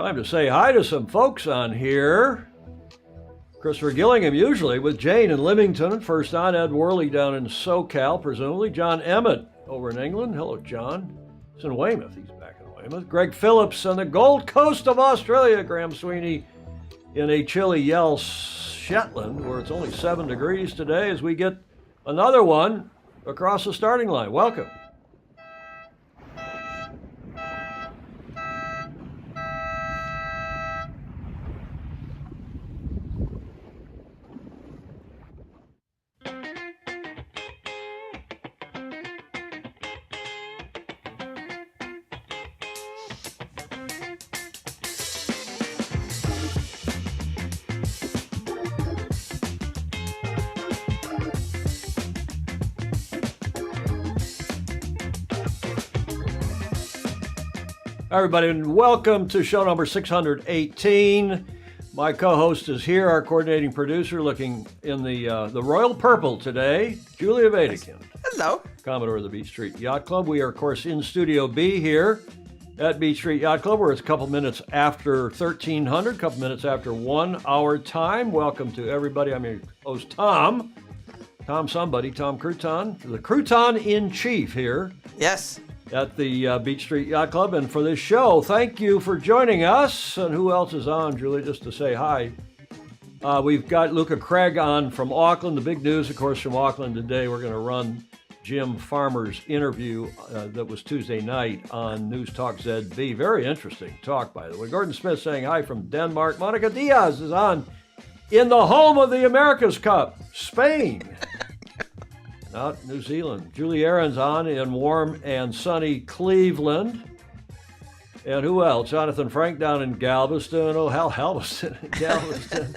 Time to say hi to some folks on here. Christopher Gillingham, usually with Jane in Leamington. First on, Ed Worley down in SoCal, presumably. John Emmett over in England. Hello, John. He's in Weymouth. He's back in Weymouth. Greg Phillips on the Gold Coast of Australia. Graham Sweeney in a chilly Yell, Shetland, where it's only 7 degrees today as we get another one across the starting line. Welcome. Everybody, and welcome to show number 618. My co-host is here, our coordinating producer, looking in the royal purple today, Julia Vatican. Hello. Commodore of the Beach Street Yacht Club. We are, of course, in Studio B here at Beach Street Yacht Club, where it's a couple minutes after 1300, a couple minutes after 1 hour time. Welcome to everybody. I'm your host, Tom Crouton, the Crouton in Chief here. Yes. At the Beach Street Yacht Club. And for this show, thank you for joining us. And who else is on, Julie, just to say hi? We've got Luca Craig on from Auckland. The big news, of course, from Auckland today, we're going to run Jim Farmer's interview that was Tuesday night on News Talk ZB. Very interesting talk, by the way. Gordon Smith saying hi from Denmark. Monica Diaz is on in the home of the America's Cup, Spain. Not New Zealand. Julie Aaron's on in warm and sunny Cleveland. And who else? Jonathan Frank down in Galveston. Oh, Galveston.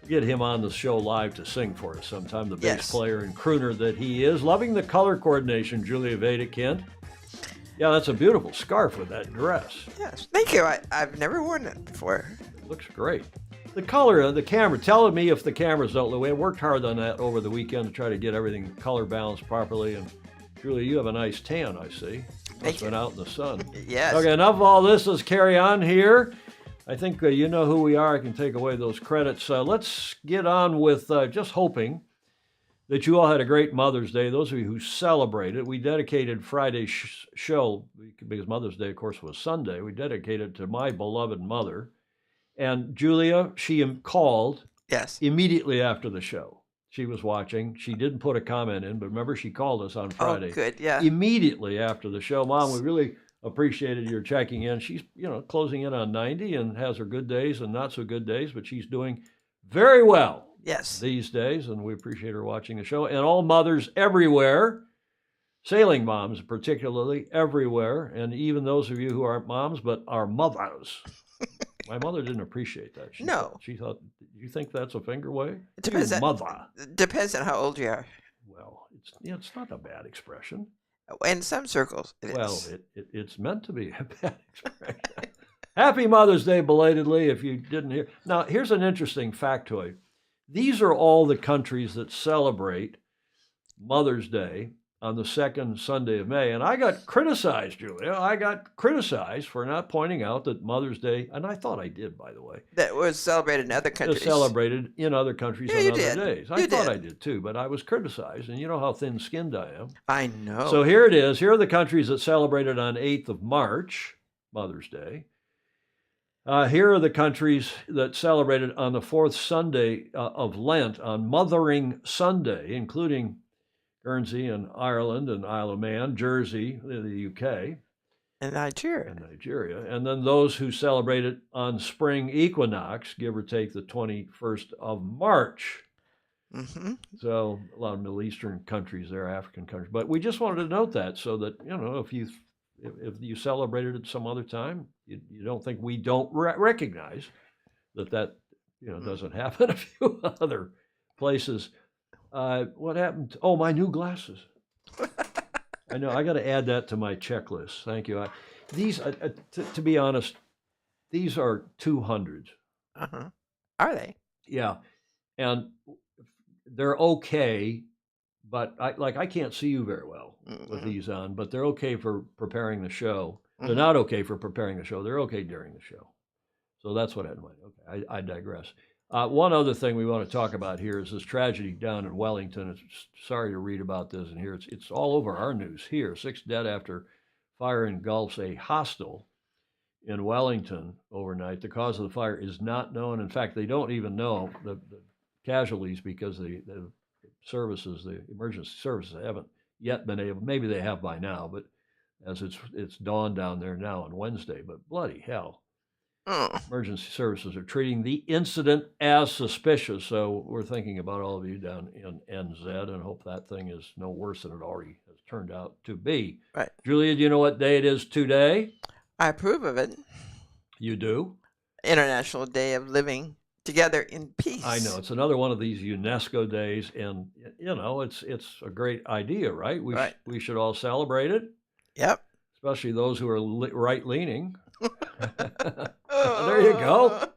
Get him on the show live to sing for us sometime. The bass player and crooner that he is. Loving the color coordination, Julia Vatican. Yeah, that's a beautiful scarf with that dress. Yes, thank you. I've never worn it before. It looks great. The color of the camera, telling me if the cameras don't look. We worked hard on that over the weekend to try to get everything color balanced properly. And Julie, you have a nice tan, I see. It's been out in the sun. Yes. Okay, enough of all this. Let's carry on here. I think you know who we are. I can take away those credits. Let's get on with just hoping that you all had a great Mother's Day. Those of you who celebrated, we dedicated Friday's show, because Mother's Day, of course, was Sunday. We dedicated to my beloved mother. And Julia, she called immediately after the show. She was watching. She didn't put a comment in, but remember, she called us on Friday. Oh, good, yeah. Immediately after the show. Mom, we really appreciated your checking in. She's, closing in on 90 and has her good days and not so good days, but she's doing very well these days, and we appreciate her watching the show. And all mothers everywhere, sailing moms particularly, everywhere, and even those of you who aren't moms but are mothers. My mother didn't appreciate that. She thought, you think that's a finger wave? It depends. Mother. Depends on how old you are. Well, it's not a bad expression. In some circles, it is. Well, it's meant to be a bad expression. Happy Mother's Day belatedly if you didn't hear. Now, here's an interesting factoid. These are all the countries that celebrate Mother's Day on the second Sunday of May. And I got criticized, Julia. I got criticized for not pointing out that Mother's Day, and I thought I did, by the way. That was celebrated in other countries. It was celebrated in other countries on other days. I thought did. I did too, but I was criticized. And you know how thin-skinned I am. I know. So here it is. Here are the countries that celebrated on 8th of March, Mother's Day. Here are the countries that celebrated on the fourth Sunday of Lent, on Mothering Sunday, including Guernsey and Ireland and Isle of Man, Jersey, the UK. And Nigeria. And then those who celebrated on spring equinox, give or take the 21st of March. Mm-hmm. So a lot of Middle Eastern countries there, African countries. But we just wanted to note that so that, if you celebrated it some other time, you don't think we don't recognize that doesn't happen a few other places. What happened? My new glasses. I know. I got to add that to my checklist. Thank you. These, to be honest, these are 200s. Uh-huh. Are they? Yeah. And they're okay, but I can't see you very well with these on, but they're okay for preparing the show. They're not okay for preparing the show. They're okay during the show. So that's what I had in mind. Okay, I digress. One other thing we want to talk about here is this tragedy down in Wellington. Sorry to read about this and here. It's all over our news here. 6 dead after fire engulfs a hostel in Wellington overnight. The cause of the fire is not known. In fact, they don't even know the casualties because the services, the emergency services, haven't yet been able. Maybe they have by now, but as it's dawn down there now on Wednesday. But bloody hell. Emergency services are treating the incident as suspicious. So we're thinking about all of you down in NZ and hope that thing is no worse than it already has turned out to be. Right. Julia, do you know what day it is today? I approve of it. You do? International Day of Living Together in Peace. I know. It's another one of these UNESCO days. And, you know, it's a great idea, right? We should all celebrate it. Yep. Especially those who are right-leaning. There you go.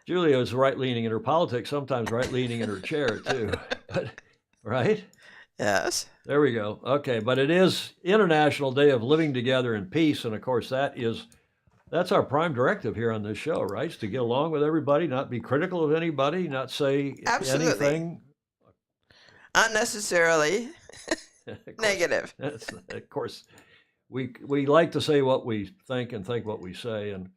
Julia is right-leaning in her politics, sometimes right-leaning in her chair, too. But, right? Yes. There we go. Okay, but it is International Day of Living Together in Peace, and of course that's our prime directive here on this show, right? Is to get along with everybody, not be critical of anybody, not say anything unnecessarily negative. Of course, we like to say what we think and think what we say. And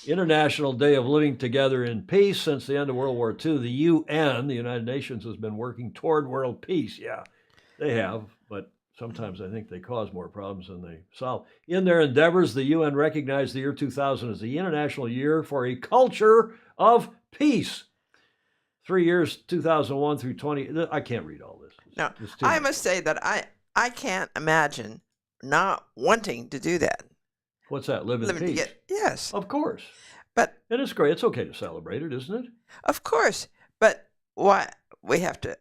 International Day of Living Together in Peace. Since the end of World War II, the UN, the United Nations, has been working toward world peace. Yeah, they have, but sometimes I think they cause more problems than they solve. In their endeavors, the UN recognized the year 2000 as the International Year for a Culture of Peace. 3 years, 2001 through 20. I can't read all this. No, I must say that I can't imagine not wanting to do that. What's that? Live in peace? Yes. Of course. But it is great. It's okay to celebrate it, isn't it? Of course. But why we have to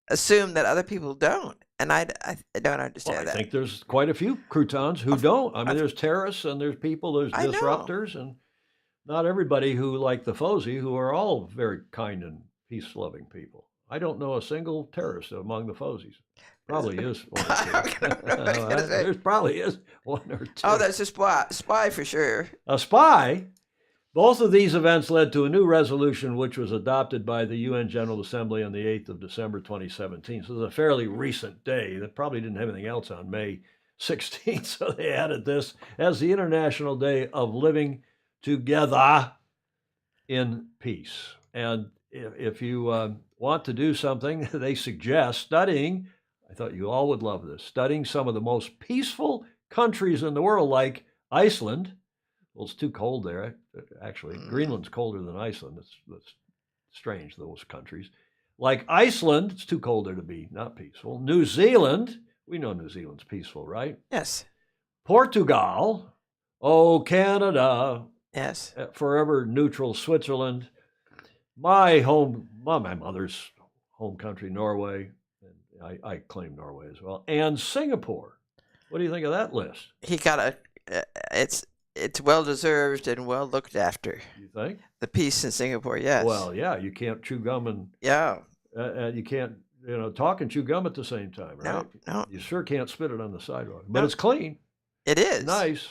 assume that other people don't? And I don't understand that. I think there's quite a few croutons who don't. I mean, there's terrorists and there's people, there's disruptors, and not everybody who, like the Fozy, who are all very kind and peace-loving people. I don't know a single terrorist among the Fozys. Probably is one or two. There probably is one or two. Oh, that's a spy for sure. A spy? Both of these events led to a new resolution which was adopted by the UN General Assembly on the 8th of December 2017. So it's a fairly recent day that probably didn't have anything else on May 16th. So they added this as the International Day of Living Together in Peace. And if you want to do something, they suggest studying, I thought you all would love this, studying some of the most peaceful countries in the world, like Iceland. Well, it's too cold there, actually. Greenland's colder than Iceland. That's strange, those countries. Like Iceland, it's too cold there to be not peaceful. New Zealand, we know New Zealand's peaceful, right? Yes. Portugal, Canada. Yes. Forever neutral Switzerland. My mother's home country, Norway. And I claim Norway as well. And Singapore. What do you think of that list? He got it's well deserved and well looked after. You think? The peace in Singapore, yes. Well, yeah, you can't chew gum and you can't talk and chew gum at the same time, right? No. You sure can't spit it on the sidewalk, but it's clean. It is nice.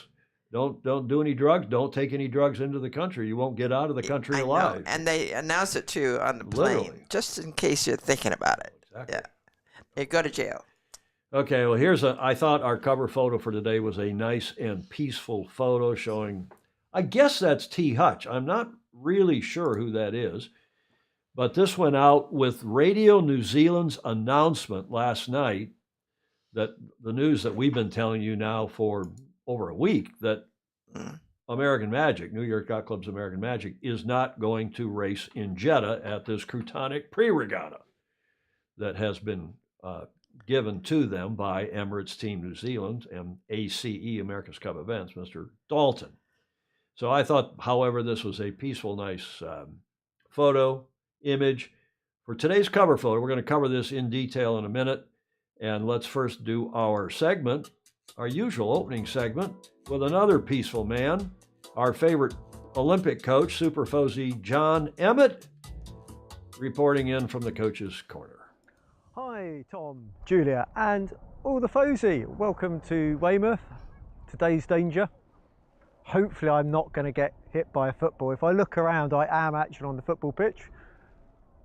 Don't do any drugs. Don't take any drugs into the country. You won't get out of the country alive. And they announce it too on the plane, literally, just in case you're thinking about it. Exactly. Yeah, you go to jail. Okay, well, I thought our cover photo for today was a nice and peaceful photo showing, I guess that's T. Hutch. I'm not really sure who that is, but this went out with Radio New Zealand's announcement last night, that the news that we've been telling you now for over a week, that American Magic, New York Yacht Club's American Magic, is not going to race in Jeddah at this Croutonic pre-regatta that has been given to them by Emirates Team New Zealand and ACE, America's Cup Events, Mr. Dalton. So I thought, however, this was a peaceful, nice photo, image. For today's cover photo, we're going to cover this in detail in a minute. And let's first do our segment, our usual opening segment, with another peaceful man, our favorite Olympic coach, Super Fozy John Emmett, reporting in from the Coach's Corner. Hi, Tom, Julia, and all the Fozy. Welcome to Weymouth. Today's danger. hopefully I'm not going to get hit by a football. If I look around, I am actually on the football pitch,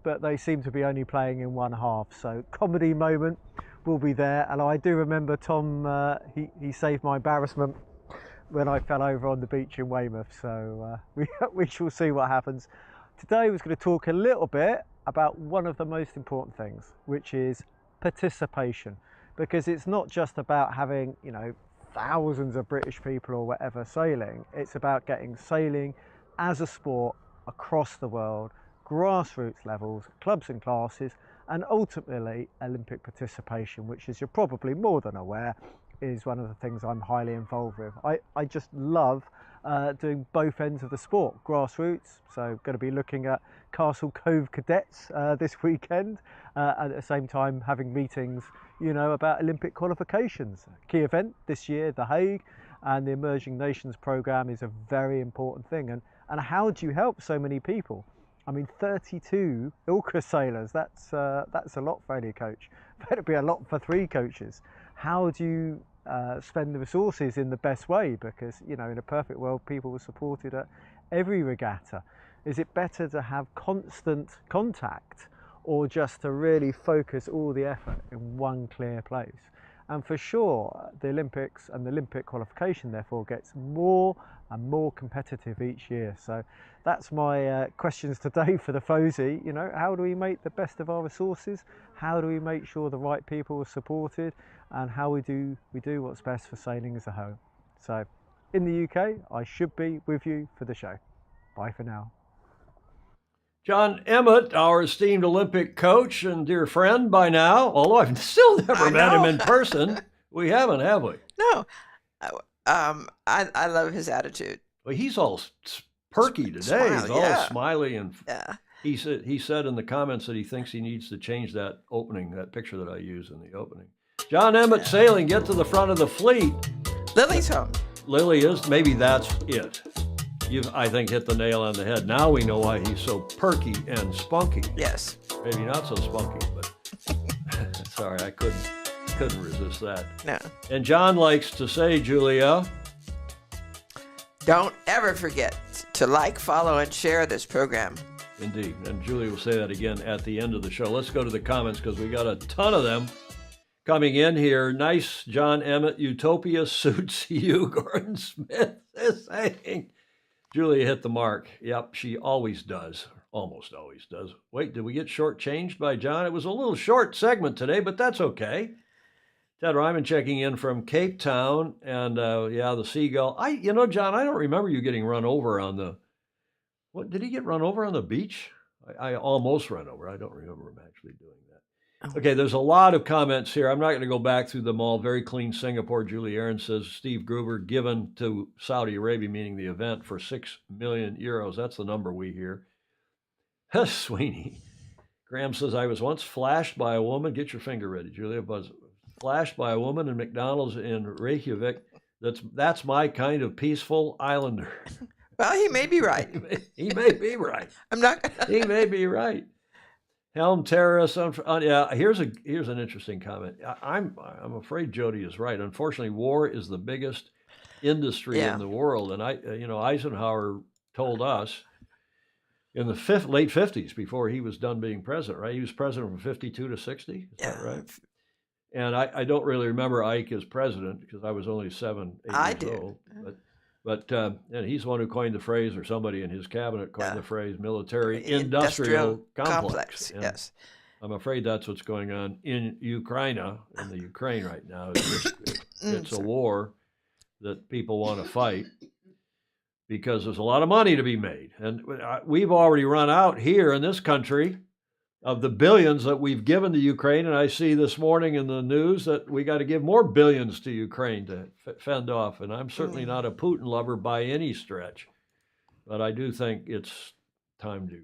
but they seem to be only playing in one half. So comedy moment will be there. And I do remember Tom, he saved my embarrassment when I fell over on the beach in Weymouth. So we shall see what happens. Today I was going to talk a little bit about one of the most important things, which is participation, because it's not just about having, you know, thousands of British people or whatever sailing. It's about getting sailing as a sport across the world, grassroots levels, clubs and classes, and ultimately Olympic participation, which, as you're probably more than aware, is one of the things I'm highly involved with. I just love doing both ends of the sport, grassroots, so going to be looking at Castle Cove cadets this weekend, and at the same time having meetings, you know, about Olympic qualifications. Key event this year, The Hague, and the Emerging Nations programme is a very important thing. And how do you help so many people? I mean, 32 ILCA sailors, that's a lot for any coach. That'd be a lot for 3 coaches. How do you spend the resources in the best way? Because, you know, in a perfect world, people were supported at every regatta. Is it better to have constant contact, or just to really focus all the effort in one clear place? And for sure, the Olympics and the Olympic qualification therefore gets more and more competitive each year. So that's my questions today for the FOSI. You know, how do we make the best of our resources? How do we make sure the right people are supported? And how we do what's best for sailing as a whole. So in the UK, I should be with you for the show. Bye for now. John Emmett, our esteemed Olympic coach and dear friend by now, although I've still never met him in person. We haven't, have we? No. I love his attitude. Well, he's all perky today. Smile, he's all yeah. smiley, and Yeah. he said in the comments that he thinks he needs to change that opening, that picture that I use in the opening. John Emmett sailing, get to the front of the fleet. Lily's home. Lily is, maybe that's it. You've, I think, hit the nail on the head. Now we know why he's so perky and spunky. Yes. Maybe not so spunky, but sorry, I couldn't resist that. No. And John likes to say, Julia, don't ever forget to like, follow, and share this program. Indeed. And Julia will say that again at the end of the show. Let's go to the comments because we got a ton of them coming in here. Nice, John Emmett. Utopia suits you, Gordon Smith is saying. Julia hit the mark. Yep, she always does. Almost always does. Wait, did we get shortchanged by John? It was a little short segment today, but that's okay. Ted Ryman checking in from Cape Town. And yeah, the Seagull. John, I don't remember you getting run over on the... What, did he get run over on the beach? I almost ran over. I don't remember him actually doing that. Okay, there's a lot of comments here. I'm not going to go back through them all. Very clean Singapore. Julie Aaron says Steve Gruber given to Saudi Arabia, meaning the event, for 6 million euros. That's the number we hear. Sweeney. Graham says, I was once flashed by a woman. Get your finger ready, Julia. Was flashed by a woman in McDonald's in Reykjavik. That's my kind of peaceful islander. Well, he may be right. He may be right. I'm not. He may be right. Helm terrorists. Yeah, here's an interesting comment. I'm afraid Jody is right. Unfortunately, war is the biggest industry in the world, and Eisenhower told us in the late 50s, before he was done being president. Right, he was president from 52 to 60. Is that right? And I don't really remember Ike as president because I was only 8 years old. But and he's the one who coined the phrase, or somebody in his cabinet coined the phrase, military-industrial complex. Yes. I'm afraid that's what's going on in Ukraine right now. It's a war that people want to fight because there's a lot of money to be made. And we've already run out here in this country of the billions that we've given to Ukraine. And I see this morning in the news that we got to give more billions to Ukraine to fend off. And I'm certainly not a Putin lover by any stretch, but I do think it's time to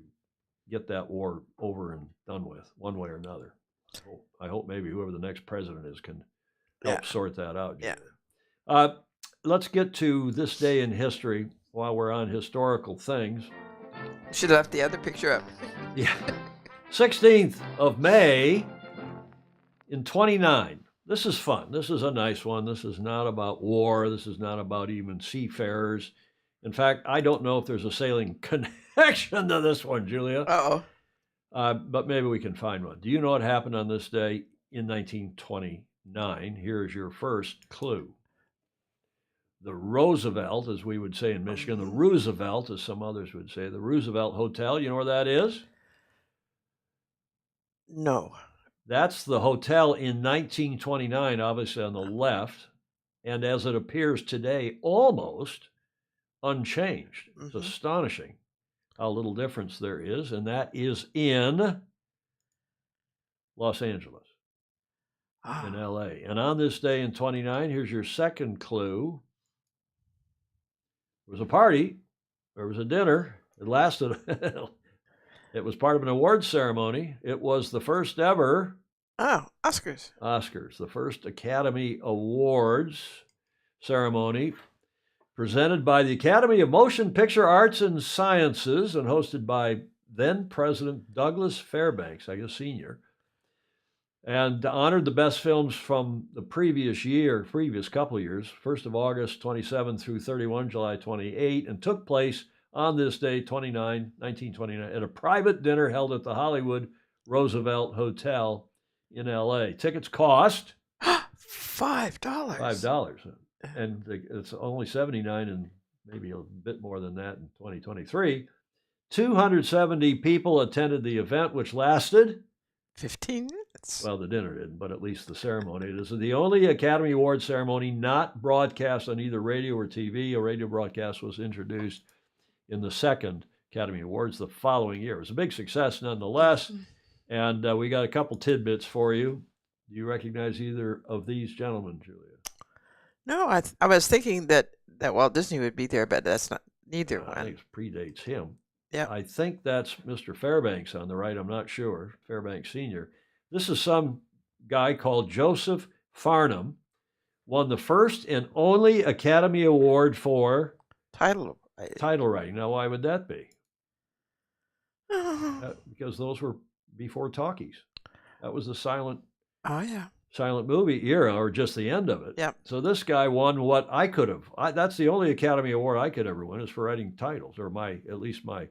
get that war over and done with one way or another. I hope maybe whoever the next president is can help sort that out. Yeah. Let's get to this day in history while we're on historical things. Should have left the other picture up. Yeah. 16th of May in 29. This is fun. This is a nice one. This is not about war. This is not about even seafarers. In fact, I don't know if there's a sailing connection to this one, Julia, Uh-oh. but maybe we can find one. Do you know what happened on this day in 1929? Here's your first clue. The Roosevelt, as we would say in Michigan, the Roosevelt, as some others would say, the Roosevelt Hotel. You know where that is? No. That's the hotel in 1929, obviously on the left, and as it appears today, almost unchanged. It's astonishing how little difference there is, and that is in Los Angeles, in LA. And on this day in 29, here's your second clue. There was a party, there was a dinner, it lasted, it was part of an awards ceremony. It was the first ever Oscars. Oscars, the first Academy Awards ceremony presented by the Academy of Motion Picture Arts and Sciences and hosted by then President Douglas Fairbanks, I guess Sr., and honored the best films from the previous couple of years, 1st of August 27 through 31 July 28, and took place on this day, 1929, at a private dinner held at the Hollywood Roosevelt Hotel in LA. Tickets cost $5. $5. And it's only 79 and maybe a bit more than that in 2023. 270 people attended the event, which lasted 15 minutes. Well, the dinner didn't, but at least the ceremony. It is the only Academy Award ceremony not broadcast on either radio or TV. A radio broadcast was introduced in the second Academy Awards the following year. It was a big success nonetheless. And we got a couple tidbits for you. Do you recognize either of these gentlemen, Julia? No, I was thinking that Walt Disney would be there, but that's not neither one. I think it predates him. Yeah. I think that's Mr. Fairbanks on the right. I'm not sure. Fairbanks Sr. This is some guy called Joseph Farnham, won the first and only Academy Award for title writing. Now, why would that be? Because those were before talkies. That was the silent movie era, or just the end of it. Yeah. So this guy won what I could have. That's the only Academy Award I could ever win, is for writing titles, or at least my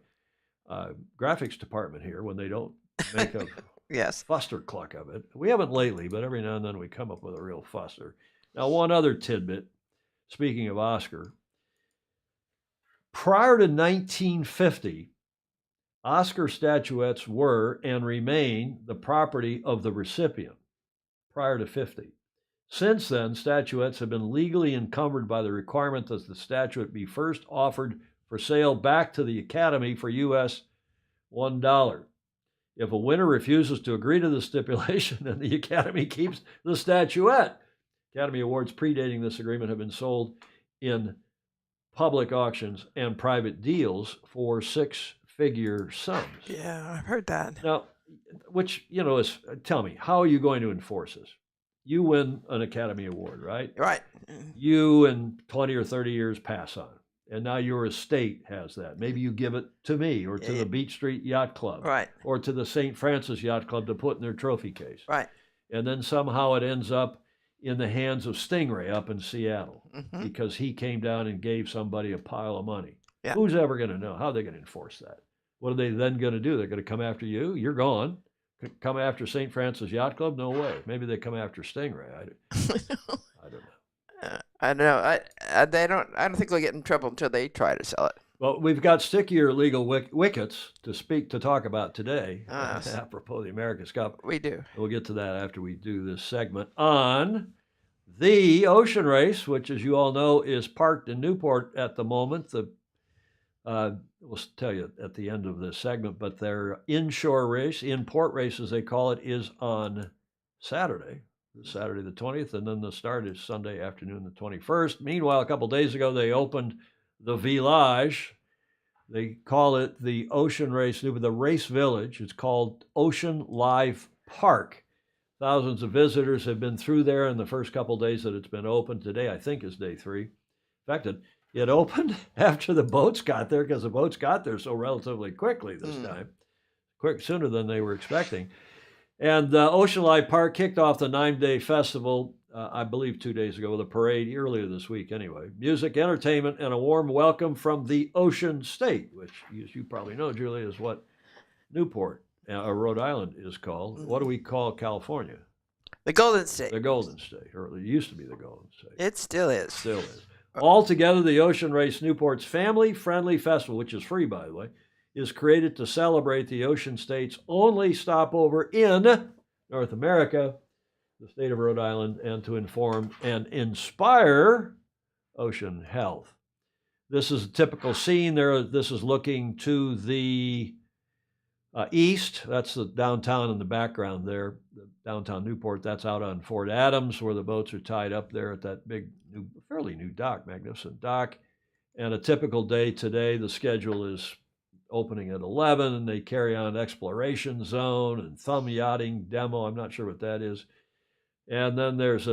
graphics department here, when they don't make a fustercluck of it. We haven't lately, but every now and then we come up with a real fuster. Now, one other tidbit, speaking of Oscar. Prior to 1950, Oscar statuettes were and remain the property of the recipient. Prior to 50. Since then, statuettes have been legally encumbered by the requirement that the statuette be first offered for sale back to the Academy for US $1. If a winner refuses to agree to the stipulation, then the Academy keeps the statuette. Academy Awards predating this agreement have been sold in public auctions and private deals for six-figure sums. Yeah, I've heard that. Now, which, is, tell me, how are you going to enforce this? You win an Academy Award, right? Right. You, in 20 or 30 years, pass on. And now your estate has that. Maybe you give it to me, or to the Beach Street Yacht Club. Right. Or to the St. Francis Yacht Club to put in their trophy case. Right. And then somehow it ends up in the hands of Stingray up in Seattle, because he came down and gave somebody a pile of money. Yeah. Who's ever going to know? How are they going to enforce that? What are they then going to do? They're going to come after you? You're gone. Come after St. Francis Yacht Club? No way. Maybe they come after Stingray. I don't know. I don't know. I don't think they'll get in trouble until they try to sell it. Well, we've got stickier legal wickets to talk about today. Apropos the America's Cup. We do. We'll get to that after we do this segment on the ocean race, which, as you all know, is parked in Newport at the moment. We'll tell you at the end of this segment, but their inshore race, in-port race as they call it, is on Saturday the 20th, and then the start is Sunday afternoon, the 21st. Meanwhile, a couple days ago, they opened the Village. They call it the Ocean Race, the Race Village. It's called Ocean Live Park. Thousands of visitors have been through there in the first couple days that it's been open. Today, I think, is day 3. In fact, it opened after the boats got there, because the boats got there so relatively quickly this time, sooner than they were expecting. And Ocean Live Park kicked off the 9-day festival I believe 2 days ago, with a parade earlier this week anyway. Music, entertainment, and a warm welcome from the Ocean State, which, as you probably know, Julie, is what Newport, Rhode Island, is called. Mhm. What do we call California? The Golden State. The Golden State, or it used to be the Golden State. It still is. Still is. Altogether, the Ocean Race Newport's family-friendly festival, which is free, by the way, is created to celebrate the Ocean State's only stopover in North America, the state of Rhode Island, and to inform and inspire ocean health. This is a typical scene there. This is looking to the east. That's the downtown in the background there, the downtown Newport. That's out on Fort Adams, where the boats are tied up there at that big, fairly new dock, magnificent dock. And a typical day today, the schedule is opening at 11, and they carry on exploration zone and thumb yachting demo. I'm not sure what that is. And then there's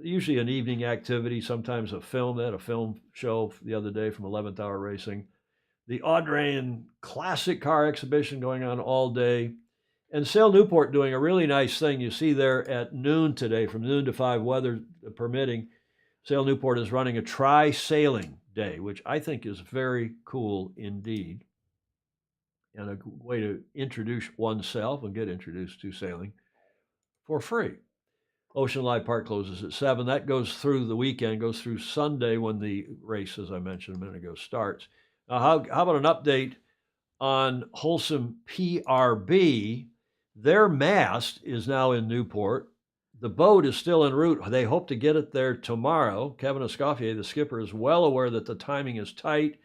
usually an evening activity, sometimes a film. They had a film show the other day from 11th Hour Racing. The Audrain Classic Car Exhibition going on all day. And Sail Newport doing a really nice thing. You see there at noon today, from noon to 5, weather permitting, Sail Newport is running a tri-sailing day, which I think is very cool indeed. And a way to introduce oneself and get introduced to sailing for free. Ocean Live Park closes at 7. That goes through the weekend, goes through Sunday when the race, as I mentioned a minute ago, starts. Now, how about an update on Wholesome PRB? Their mast is now in Newport. The boat is still en route. They hope to get it there tomorrow. Kevin Escoffier, the skipper, is well aware that the timing is tight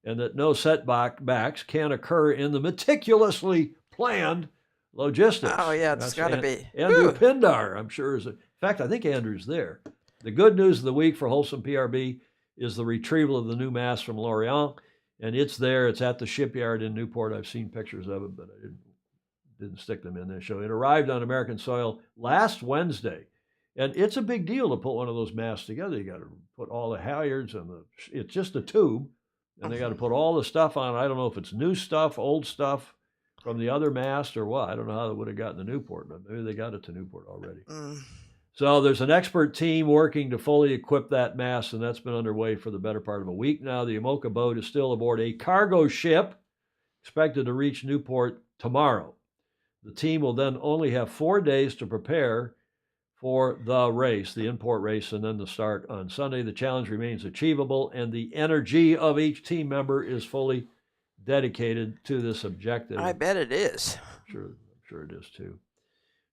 and that no setbacks can occur in the meticulously planned logistics. Oh, yeah, it's got to be. Andrew Pindar, I'm sure, in fact, I think Andrew's there. The good news of the week for Wholesome PRB is the retrieval of the new mast from Lorient, and it's there. It's at the shipyard in Newport. I've seen pictures of it, but I didn't stick them in this show. It arrived on American soil last Wednesday, and it's a big deal to put one of those masts together. You got to put all the halyards and it's just a tube, and they got to put all the stuff on. I don't know if it's new stuff, old stuff from the other mast or what. I don't know how they would have gotten to Newport, but maybe they got it to Newport already. So there's an expert team working to fully equip that mast, and that's been underway for the better part of a week now. The Imoca boat is still aboard a cargo ship expected to reach Newport tomorrow. The team will then only have 4 days to prepare for the race, the import race, and then the start on Sunday. The challenge remains achievable, and the energy of each team member is fully dedicated to this objective. I bet it is. I'm sure it is too.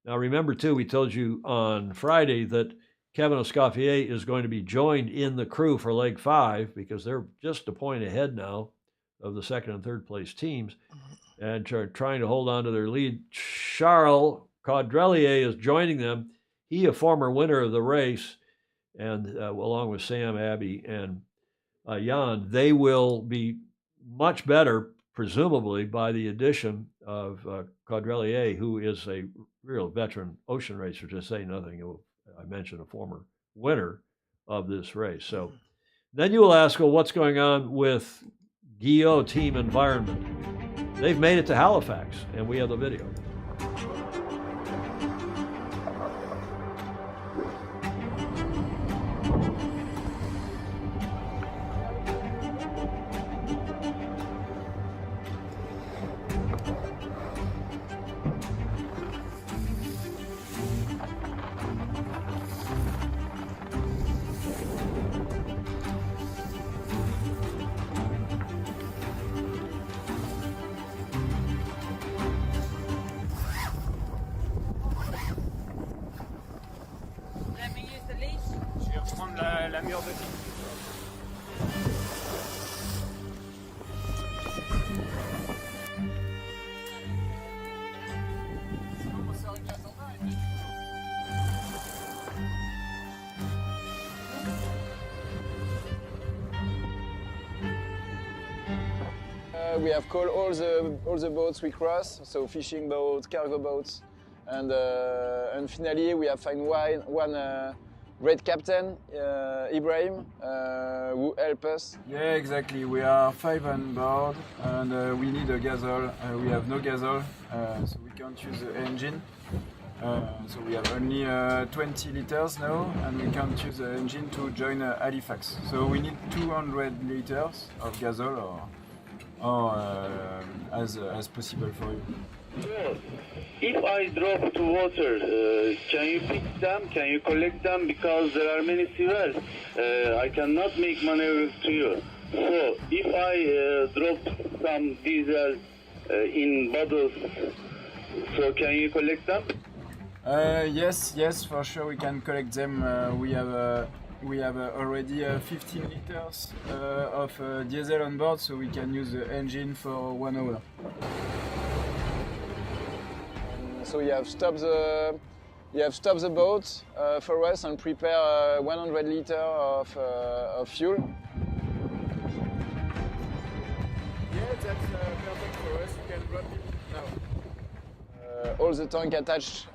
Now, remember, too, we told you on Friday that Kevin Escoffier is going to be joined in the crew for Leg 5 because they're just a point ahead now of the second and third place teams and trying to hold on to their lead. Charles Caudrelier is joining them. He, a former winner of the race, and along with Sam, Abby, and Jan, they will be much better, presumably, by the addition of Caudrelier, who is a real veteran ocean racer, to say nothing. I mentioned a former winner of this race. So then you will ask, well, what's going on with Guillot Team Environment? They've made it to Halifax, and we have the video. La mur de... We have called all the boats we cross, so fishing boats, cargo boats, and finally we have found one great captain, Ibrahim, who helped us. Yeah, exactly. We are 5 on board, and we need a gazelle. We have no gazelle, so we can't use the engine. So we have only 20 liters now, and we can't use the engine to join Halifax. So we need 200 liters of gasol or as possible for you. So, if I drop to water, can you pick them? Can you collect them? Because there are many civils. I cannot make maneuvers to you. So, if I drop some diesel in bottles, so can you collect them? Yes, for sure we can collect them. We have already 15 liters of diesel on board, so we can use the engine for 1 hour. So you have stopped the boat for us and prepare 100 liters of fuel. Yeah, that's perfect for us. You can drop it now. All the tank attached,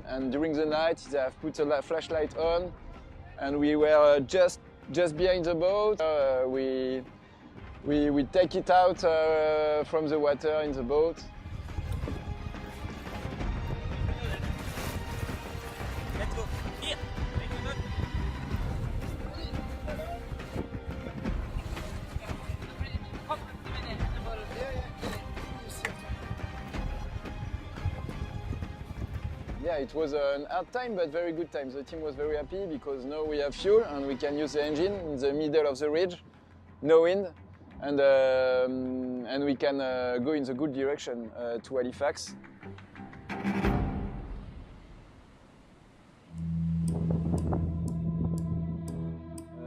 and during the night they have put a flashlight on, and we were just behind the boat. We take it out from the water in the boat. Yeah, it was an hard time, but very good time. The team was very happy because now we have fuel and we can use the engine in the middle of the ridge, no wind, and we can go in the good direction to Halifax.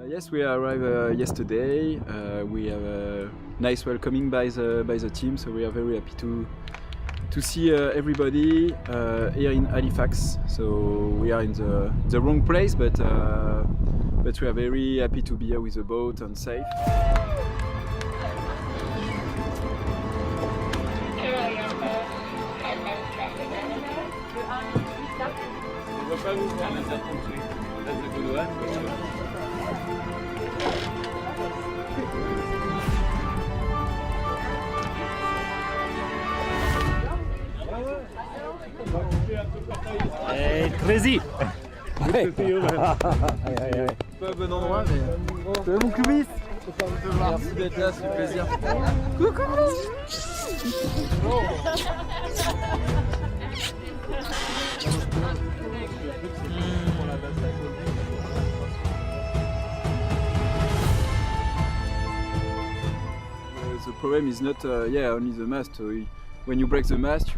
Yes, we arrived yesterday. We have a nice welcoming by the team, so we are very happy to see everybody here in Halifax. So we are in the wrong place, but we are very happy to be here with the boat and safe. Crazy. Pas au bon endroit, mais. Mon cubis. Merci d'être là, c'est plaisir. Coucou. The problem is not only the mast. So when you break the mast,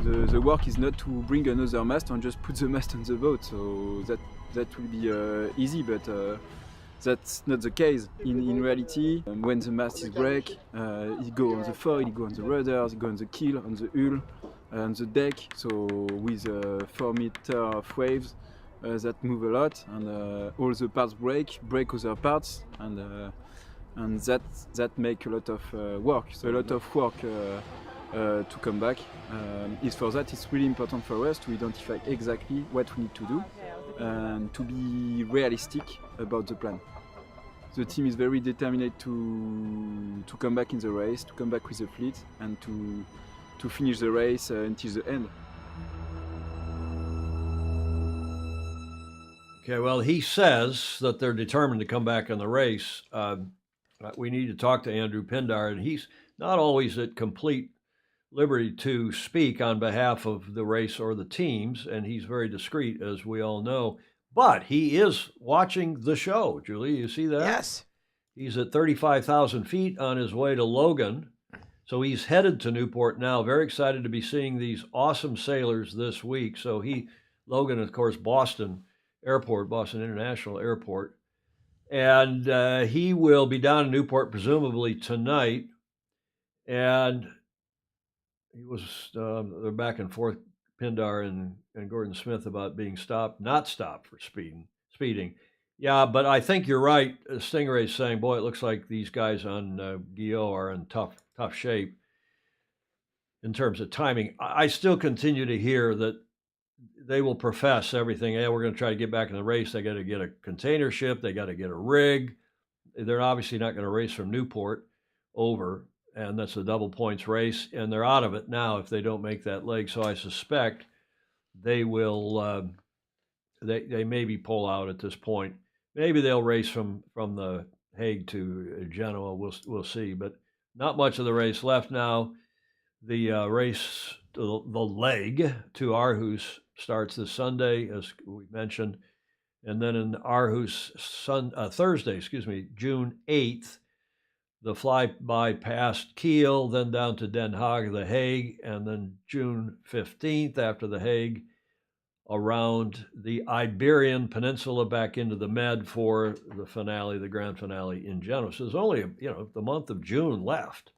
the work is not to bring another mast and just put the mast on the boat. So that will be easy, but that's not the case. In reality, when the mast is break, it go on the foil, it go on the rudders, it go on the keel, on the hull, on the deck. So with 4 meters of waves that move a lot, and all the parts break other parts, and that make a lot of work. So a lot of work to come back. For that, it's really important for us to identify exactly what we need to do and to be realistic about the plan. The team is very determined to come back in the race, to come back with the fleet, and to finish the race until the end. Okay, well, he says that they're determined to come back in the race. We need to talk to Andrew Pindar, and he's not always at complete liberty to speak on behalf of the race or the teams, and he's very discreet, as we all know. But he is watching the show, Julie. You see that? Yes. He's at 35,000 feet on his way to Logan. So he's headed to Newport now. Very excited to be seeing these awesome sailors this week. So Logan, of course, Boston Airport, Boston International Airport. And he will be down in Newport presumably tonight. And he was they're back and forth, Pindar and Gordon Smith, about being not stopped for speeding. Yeah, but I think you're right. Stingray's saying, boy, it looks like these guys on Guyot are in tough shape in terms of timing. I still continue to hear that they will profess everything. Yeah, we're going to try to get back in the race. They got to get a container ship. They got to get a rig. They're obviously not going to race from Newport over. and that's a double points race, and they're out of it now if they don't make that leg. So I suspect they will. They maybe pull out at this point. Maybe they'll race from the Hague to Genoa. We'll see, but not much of the race left now. The race, the leg to Aarhus starts this Sunday, as we mentioned, and then in Aarhus Thursday, June 8th, the flyby past Kiel, then down to Den Haag, the Hague, and then June 15th after the Hague, around the Iberian Peninsula back into the Med for the finale, the grand finale in Genoa. So there's only the month of June left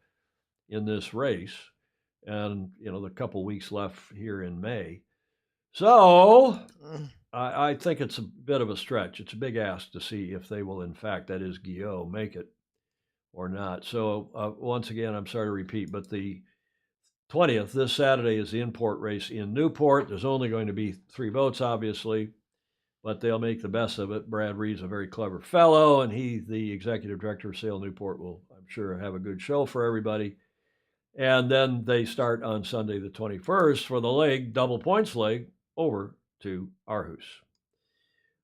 in this race, and the couple weeks left here in May. So I think it's a bit of a stretch. It's a big ask to see if they will, in fact, that is Guillaume, make it or not. So once again, I'm sorry to repeat, but the 20th, this Saturday, is the import race in Newport. There's only going to be 3 boats, obviously, but they'll make the best of it. Brad Reed's a very clever fellow, and he, the executive director of Sail Newport, will, I'm sure, have a good show for everybody. And then they start on Sunday the 21st for the leg, double points leg, over to Aarhus.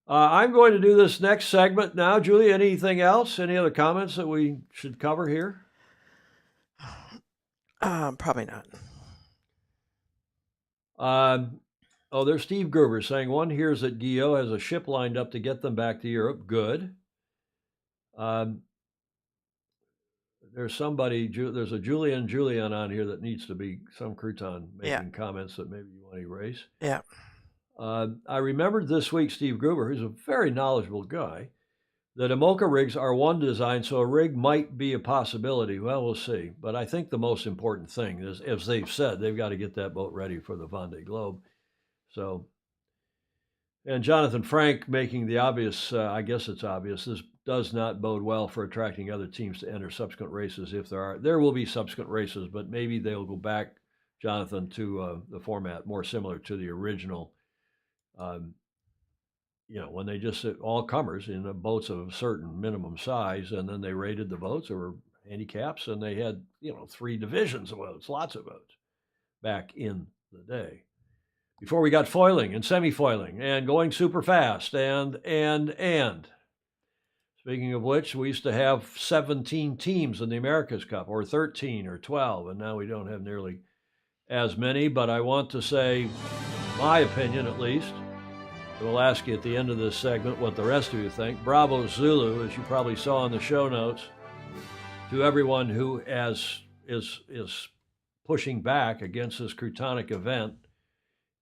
I'm going to do this next segment now. Julie, anything else? Any other comments that we should cover here? Probably not. There's Steve Gruber saying one hears that Guillaume has a ship lined up to get them back to Europe. Good. There's a Julian on here that needs to be some crouton making comments that maybe you want to erase. Yeah. I remembered this week, Steve Gruber, who's a very knowledgeable guy, that IMOCA rigs are one design, so a rig might be a possibility. Well, we'll see. But I think the most important thing is, as they've said, they've got to get that boat ready for the Vendée Globe. So, and Jonathan Frank making the obvious, I guess it's obvious, this does not bode well for attracting other teams to enter subsequent races. If there will be subsequent races, but maybe they'll go back, Jonathan, to the format more similar to the original. When they just all comers in boats of a certain minimum size, and then they rated the boats or handicaps, and they had 3 divisions of boats, lots of boats back in the day before we got foiling and semi-foiling and going super fast and speaking of which, we used to have 17 teams in the America's Cup, or 13 or 12, and now we don't have nearly as many. But I want to say my opinion, at least. We'll ask you at the end of this segment what the rest of you think. Bravo Zulu, as you probably saw in the show notes, to everyone who is pushing back against this croutonic event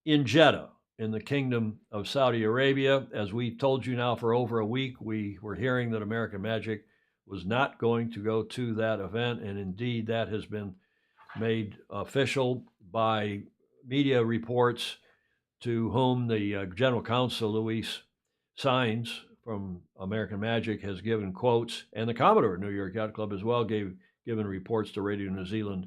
in Jeddah, in the Kingdom of Saudi Arabia. As we told you now for over a week, we were hearing that American Magic was not going to go to that event, and indeed that has been made official by media reports, to whom the General Counsel, Luis Saenz from American Magic, has given quotes, and the Commodore of New York Yacht Club as well given reports to Radio New Zealand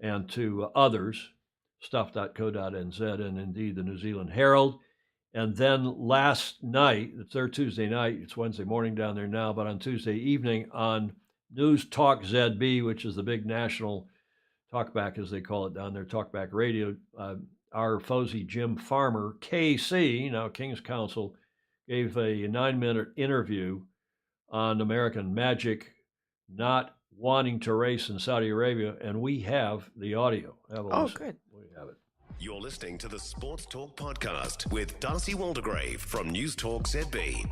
and to others, stuff.co.nz, and indeed the New Zealand Herald. And then last night, it's their Tuesday night, it's Wednesday morning down there now, but on Tuesday evening on News Talk ZB, which is the big national talkback, as they call it down there, talkback radio, our Fozy Jim Farmer, KC, now King's Counsel, gave a 9-minute interview on American Magic not wanting to race in Saudi Arabia, and we have the audio. Good. We have it. You're listening to the Sports Talk Podcast with Darcy Waldegrave from News Talk ZB.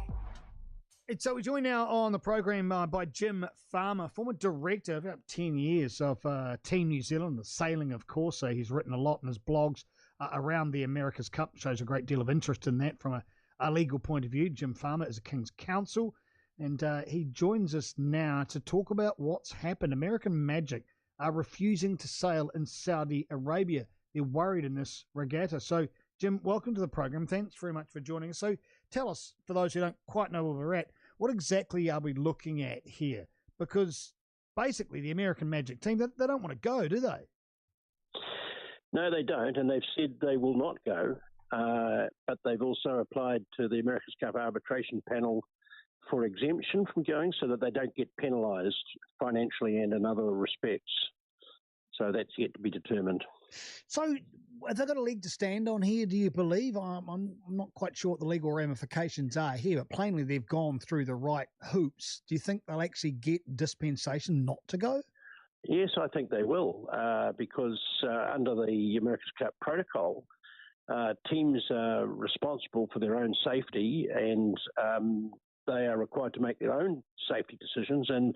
So we're joined now on the program by Jim Farmer, former director of about 10 years of Team New Zealand, the sailing, of course. So he's written a lot in his blogs around the America's Cup, shows a great deal of interest in that from a legal point of view. Jim Farmer is a King's Counsel, and he joins us now to talk about what's happened. American Magic are refusing to sail in Saudi Arabia. They're worried in this regatta. So, Jim, welcome to the program. Thanks very much for joining us. So tell us, for those who don't quite know where we're at, what exactly are we looking at here? Because basically the American Magic team, they don't want to go, do they? No, they don't, and they've said they will not go. But they've also applied to the America's Cup arbitration panel for exemption from going so that they don't get penalised financially and in other respects. So that's yet to be determined. So have they got a leg to stand on here, do you believe? I'm not quite sure what the legal ramifications are here, but plainly they've gone through the right hoops. Do you think they'll actually get dispensation not to go? Yes, I think they will, because under the America's Cup protocol, teams are responsible for their own safety, and they are required to make their own safety decisions. And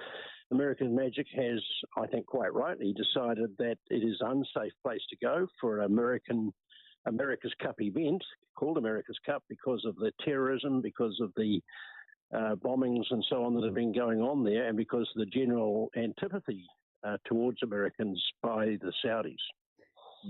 American Magic has, I think quite rightly, decided that it is an unsafe place to go for America's Cup event, called America's Cup, because of the terrorism, because of the bombings and so on that have been going on there, and because of the general antipathy towards Americans by the Saudis.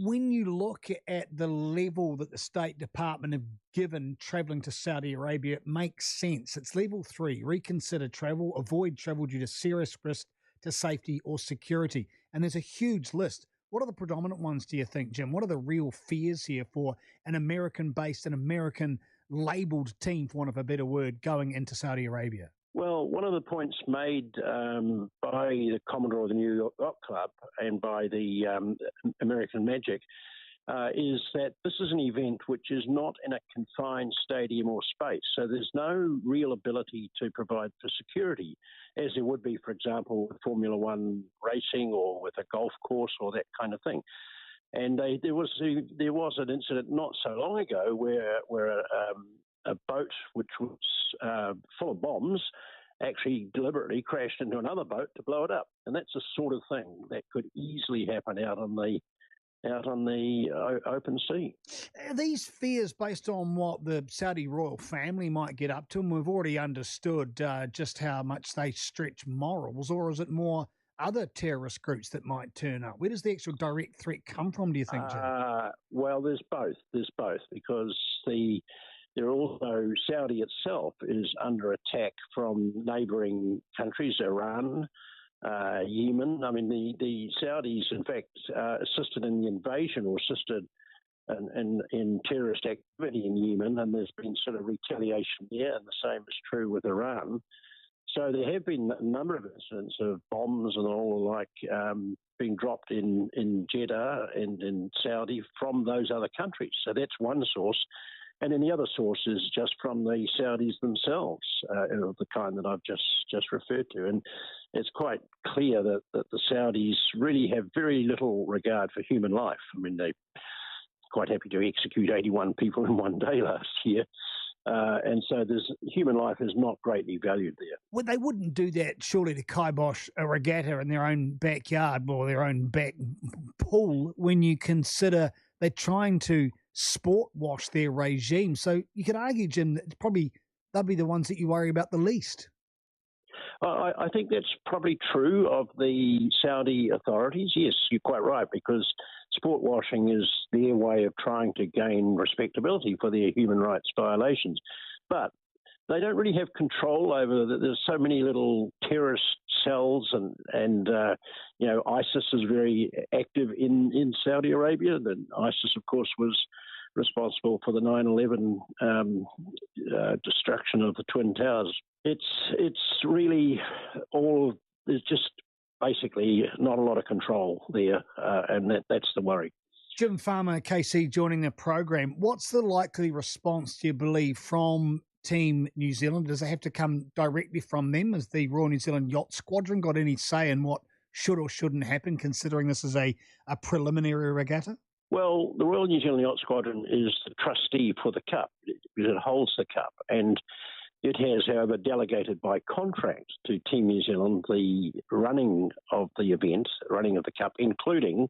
When you look at the level that the State Department have given travelling to Saudi Arabia, it makes sense. It's level 3, reconsider travel, avoid travel due to serious risk to safety or security. And there's a huge list. What are the predominant ones, do you think, Jim? What are the real fears here for an American-based, an American-labelled team, for want of a better word, going into Saudi Arabia? Well, one of the points made by the Commodore of the New York Yacht Club and by the American Magic is that this is an event which is not in a confined stadium or space. So there's no real ability to provide for security, as there would be, for example, with Formula One racing or with a golf course or that kind of thing. And there was an incident not so long ago where a boat which was full of bombs actually deliberately crashed into another boat to blow it up, and that's the sort of thing that could easily happen out on the open sea. Are these fears based on what the Saudi royal family might get up to, and we've already understood just how much they stretch morals, or is it more other terrorist groups that might turn up? Where does the actual direct threat come from, do you think, Jim? Well, there's both, because there also, Saudi itself is under attack from neighbouring countries, Iran, Yemen. I mean, the Saudis, in fact, assisted in the invasion or assisted in terrorist activity in Yemen, and there's been sort of retaliation there, and the same is true with Iran. So there have been a number of incidents of bombs and all the like being dropped in Jeddah and in Saudi from those other countries. So that's one source. And then the other source is just from the Saudis themselves, of the kind that I've just referred to. And it's quite clear that the Saudis really have very little regard for human life. I mean, they're quite happy to execute 81 people in one day last year. And so human life is not greatly valued there. Well, they wouldn't do that, surely, to kibosh a regatta in their own backyard or their own back pool, when you consider they're trying to sport wash their regime. So you could argue, Jim, that probably they'll be the ones that you worry about the least. I think that's probably true of the Saudi authorities. Yes, you're quite right, because sport washing is their way of trying to gain respectability for their human rights violations. But they don't really have control over there's so many little terrorist cells, and ISIS is very active in Saudi Arabia. Then ISIS, of course, was responsible for the 9/11 destruction of the Twin Towers. It's really there's just basically not a lot of control there, and that's the worry. Jim Farmer, KC, joining the program. What's the likely response, do you believe, from Team New Zealand? Does it have to come directly from them? Has the Royal New Zealand Yacht Squadron got any say in what should or shouldn't happen, considering this is a preliminary regatta? Well, the Royal New Zealand Yacht Squadron is the trustee for the Cup. It holds the Cup, and it has, however, delegated by contract to Team New Zealand the running of the event, running of the Cup, including,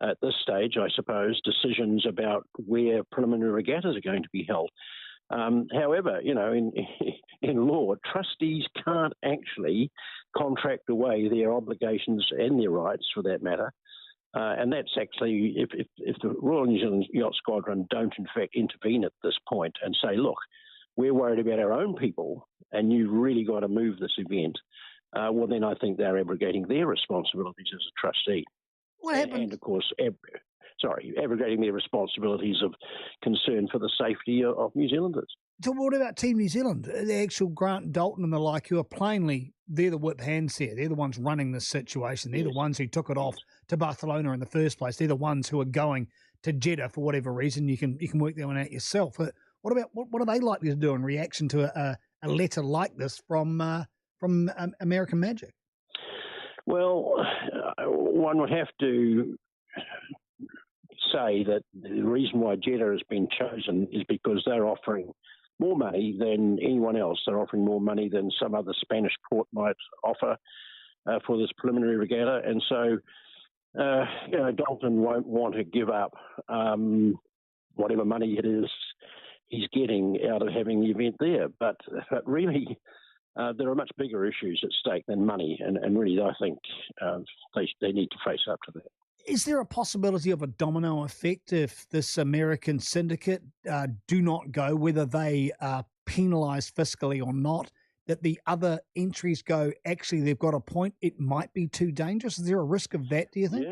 at this stage, I suppose, decisions about where preliminary regattas are going to be held. However, in law, trustees can't actually contract away their obligations and their rights, for that matter. And that's actually, if the Royal New Zealand Yacht Squadron don't, in fact, intervene at this point and say, look, we're worried about our own people and you've really got to move this event, well, then I think they're abrogating their responsibilities as a trustee. What happened? And of course, abrogating their responsibilities of concern for the safety of New Zealanders. So what about Team New Zealand? The actual Grant Dalton and the like, who are plainly, they're the whip hands here. They're the ones running this situation. They're the ones who took it off to Barcelona in the first place. They're the ones who are going to Jeddah for whatever reason. You can work that one out yourself. But what are they likely to do in reaction to a letter like this from American Magic? Well, one would have to say that the reason why Jeddah has been chosen is because they're offering more money than anyone else. They're offering more money than some other Spanish court might offer for this preliminary regatta. And so, Dalton won't want to give up whatever money it is he's getting out of having the event there. But really, there are much bigger issues at stake than money. And really, I think they need to face up to that. Is there a possibility of a domino effect if this American syndicate do not go, whether they are penalised fiscally or not, that the other entries go, actually, they've got a point, it might be too dangerous? Is there a risk of that, do you think?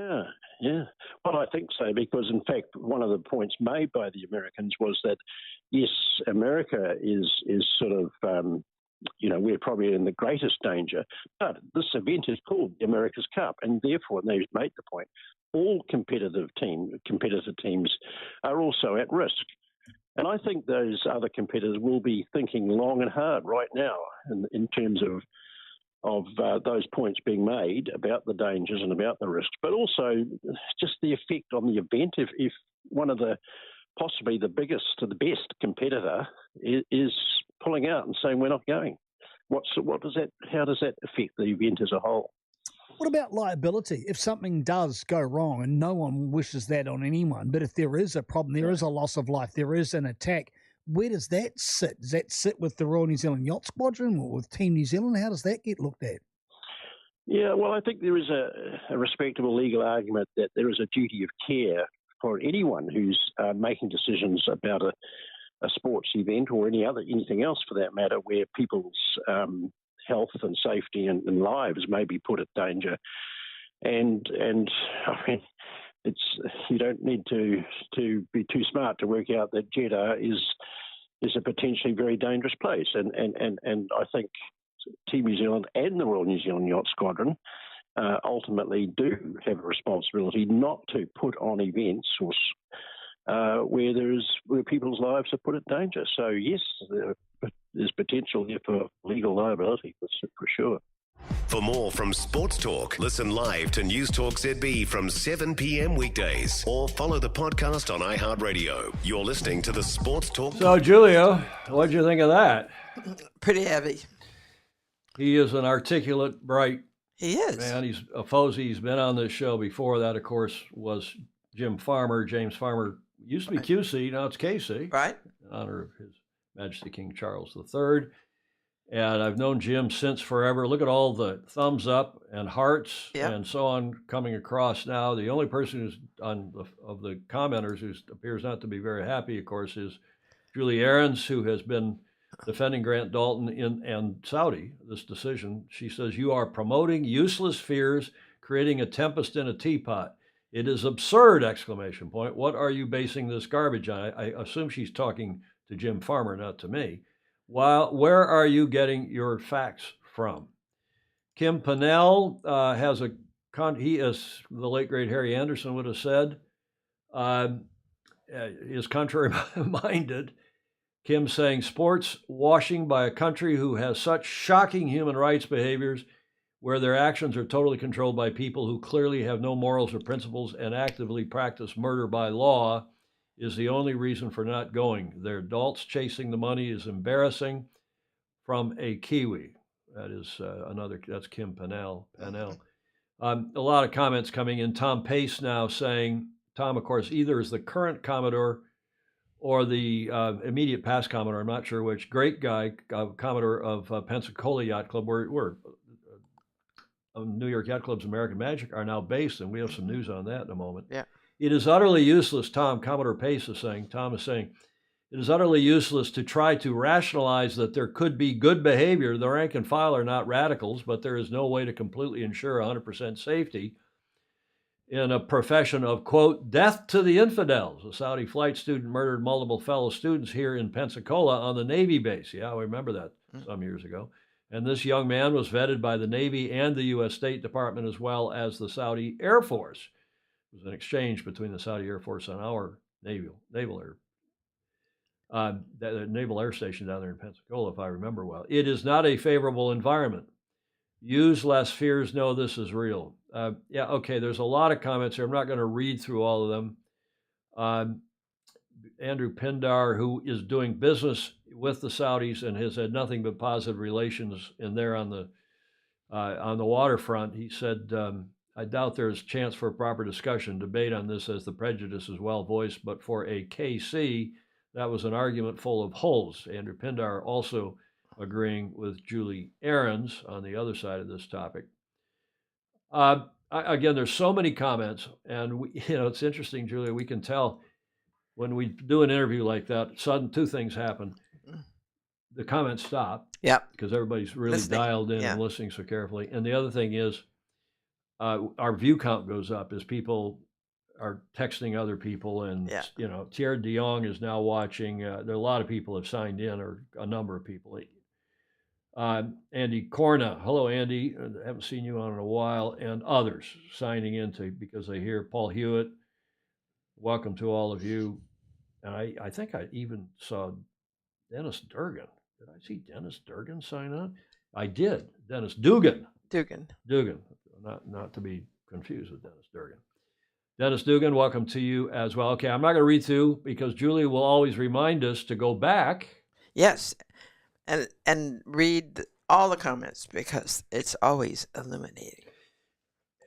Yeah. Well, I think so, because, in fact, one of the points made by the Americans was that, yes, America is sort of we're probably in the greatest danger. But this event is called the America's Cup, and therefore, and they've made the point, all competitor teams are also at risk. And I think those other competitors will be thinking long and hard right now in terms of those points being made about the dangers and about the risks, but also just the effect on the event if one of the possibly the biggest to the best competitor is pulling out and saying we're not going. How does that affect the event as a whole? What about liability? If something does go wrong, and no one wishes that on anyone, but if there is a problem, there is a loss of life, there is an attack, where does that sit? Does that sit with the Royal New Zealand Yacht Squadron or with Team New Zealand? How does that get looked at? Yeah, well, I think there is a respectable legal argument that there is a duty of care for anyone who's making decisions about a sports event or anything else for that matter, where people's health and safety and lives may be put at danger. And I mean, you don't need to be too smart to work out that Jeddah is a potentially very dangerous place. And I think Team New Zealand and the Royal New Zealand Yacht Squadron ultimately do have a responsibility not to put on events where people's lives are put at danger. So yes, there's potential here for legal liability for sure. For more from Sports Talk, listen live to News Talk ZB from 7 p.m. weekdays or follow the podcast on iHeartRadio. You're listening to the Sports Talk. So, Julio, what'd you think of that? Pretty heavy. He is an articulate, bright man. He's a Fozy. He's been on this show before. That, of course, was Jim Farmer. James Farmer used to be QC, now it's KC. Right. In honor of His Majesty King Charles III. And I've known Jim since forever. Look at all the thumbs up and hearts and so on coming across now. The only person who's of the commenters who appears not to be very happy, of course, is Julie Ahrens, who has been defending Grant Dalton and Saudi, this decision. She says, "You are promoting useless fears, creating a tempest in a teapot. It is absurd!" ! What are you basing this garbage on? I assume she's talking to Jim Farmer, not to me. Where are you getting your facts from? Kim Pennell he, as the late great Harry Anderson would have said, is contrary-minded. Kim saying, sports washing by a country who has such shocking human rights behaviors where their actions are totally controlled by people who clearly have no morals or principles and actively practice murder by law is the only reason for not going. Their adults chasing the money is embarrassing. From a Kiwi. That's Kim Pennell. A lot of comments coming in. Tom Pace now saying, Tom, of course, either is the current Commodore or the immediate past Commodore, I'm not sure which, great guy, Commodore of Pensacola Yacht Club, where New York Yacht Club's American Magic are now based, and we have some news on that in a moment. Yeah. It is utterly useless, Commodore Pace is saying, it is utterly useless to try to rationalize that there could be good behavior. The rank and file are not radicals, but there is no way to completely ensure 100% safety in a profession of, quote, death to the infidels. A Saudi flight student murdered multiple fellow students here in Pensacola on the Navy base. Yeah, I remember that some years ago. And this young man was vetted by the Navy and the U.S. State Department as well as the Saudi Air Force. It was an exchange between the Saudi Air Force and our naval air station down there in Pensacola, if I remember well. It is not a favorable environment. Use less fears. Know this is real. Yeah, okay, there's a lot of comments here. I'm not going to read through all of them. Andrew Pindar, who is doing business with the Saudis and has had nothing but positive relations in there on the waterfront, he said, I doubt there's a chance for a proper discussion, debate on this as the prejudice is well voiced, but for a KC, that was an argument full of holes. Andrew Pindar also agreeing with Julie Ahrens on the other side of this topic. Again, there's so many comments, and it's interesting, Julia, we can tell when we do an interview like that, sudden two things happen. The comments stop. Yep. Because everybody's really Listening. dialed in and listening so carefully. And the other thing is our view count goes up as people are texting other people. And, Thierry de Jong is now watching. There are a lot of people have signed in, or a number of people. Andy Corna. Hello, Andy. I haven't seen you on in a while. And others signing in because they hear Paul Hewitt. Welcome to all of you. And I think I even saw Dennis Durgan. Did I see Dennis Durgan sign on? I did. Dennis Dugan. Dugan. Not to be confused with Dennis Durgan. Dennis Dugan, welcome to you as well. Okay, I'm not going to read through because Julie will always remind us to go back. Yes, and read all the comments because it's always illuminating.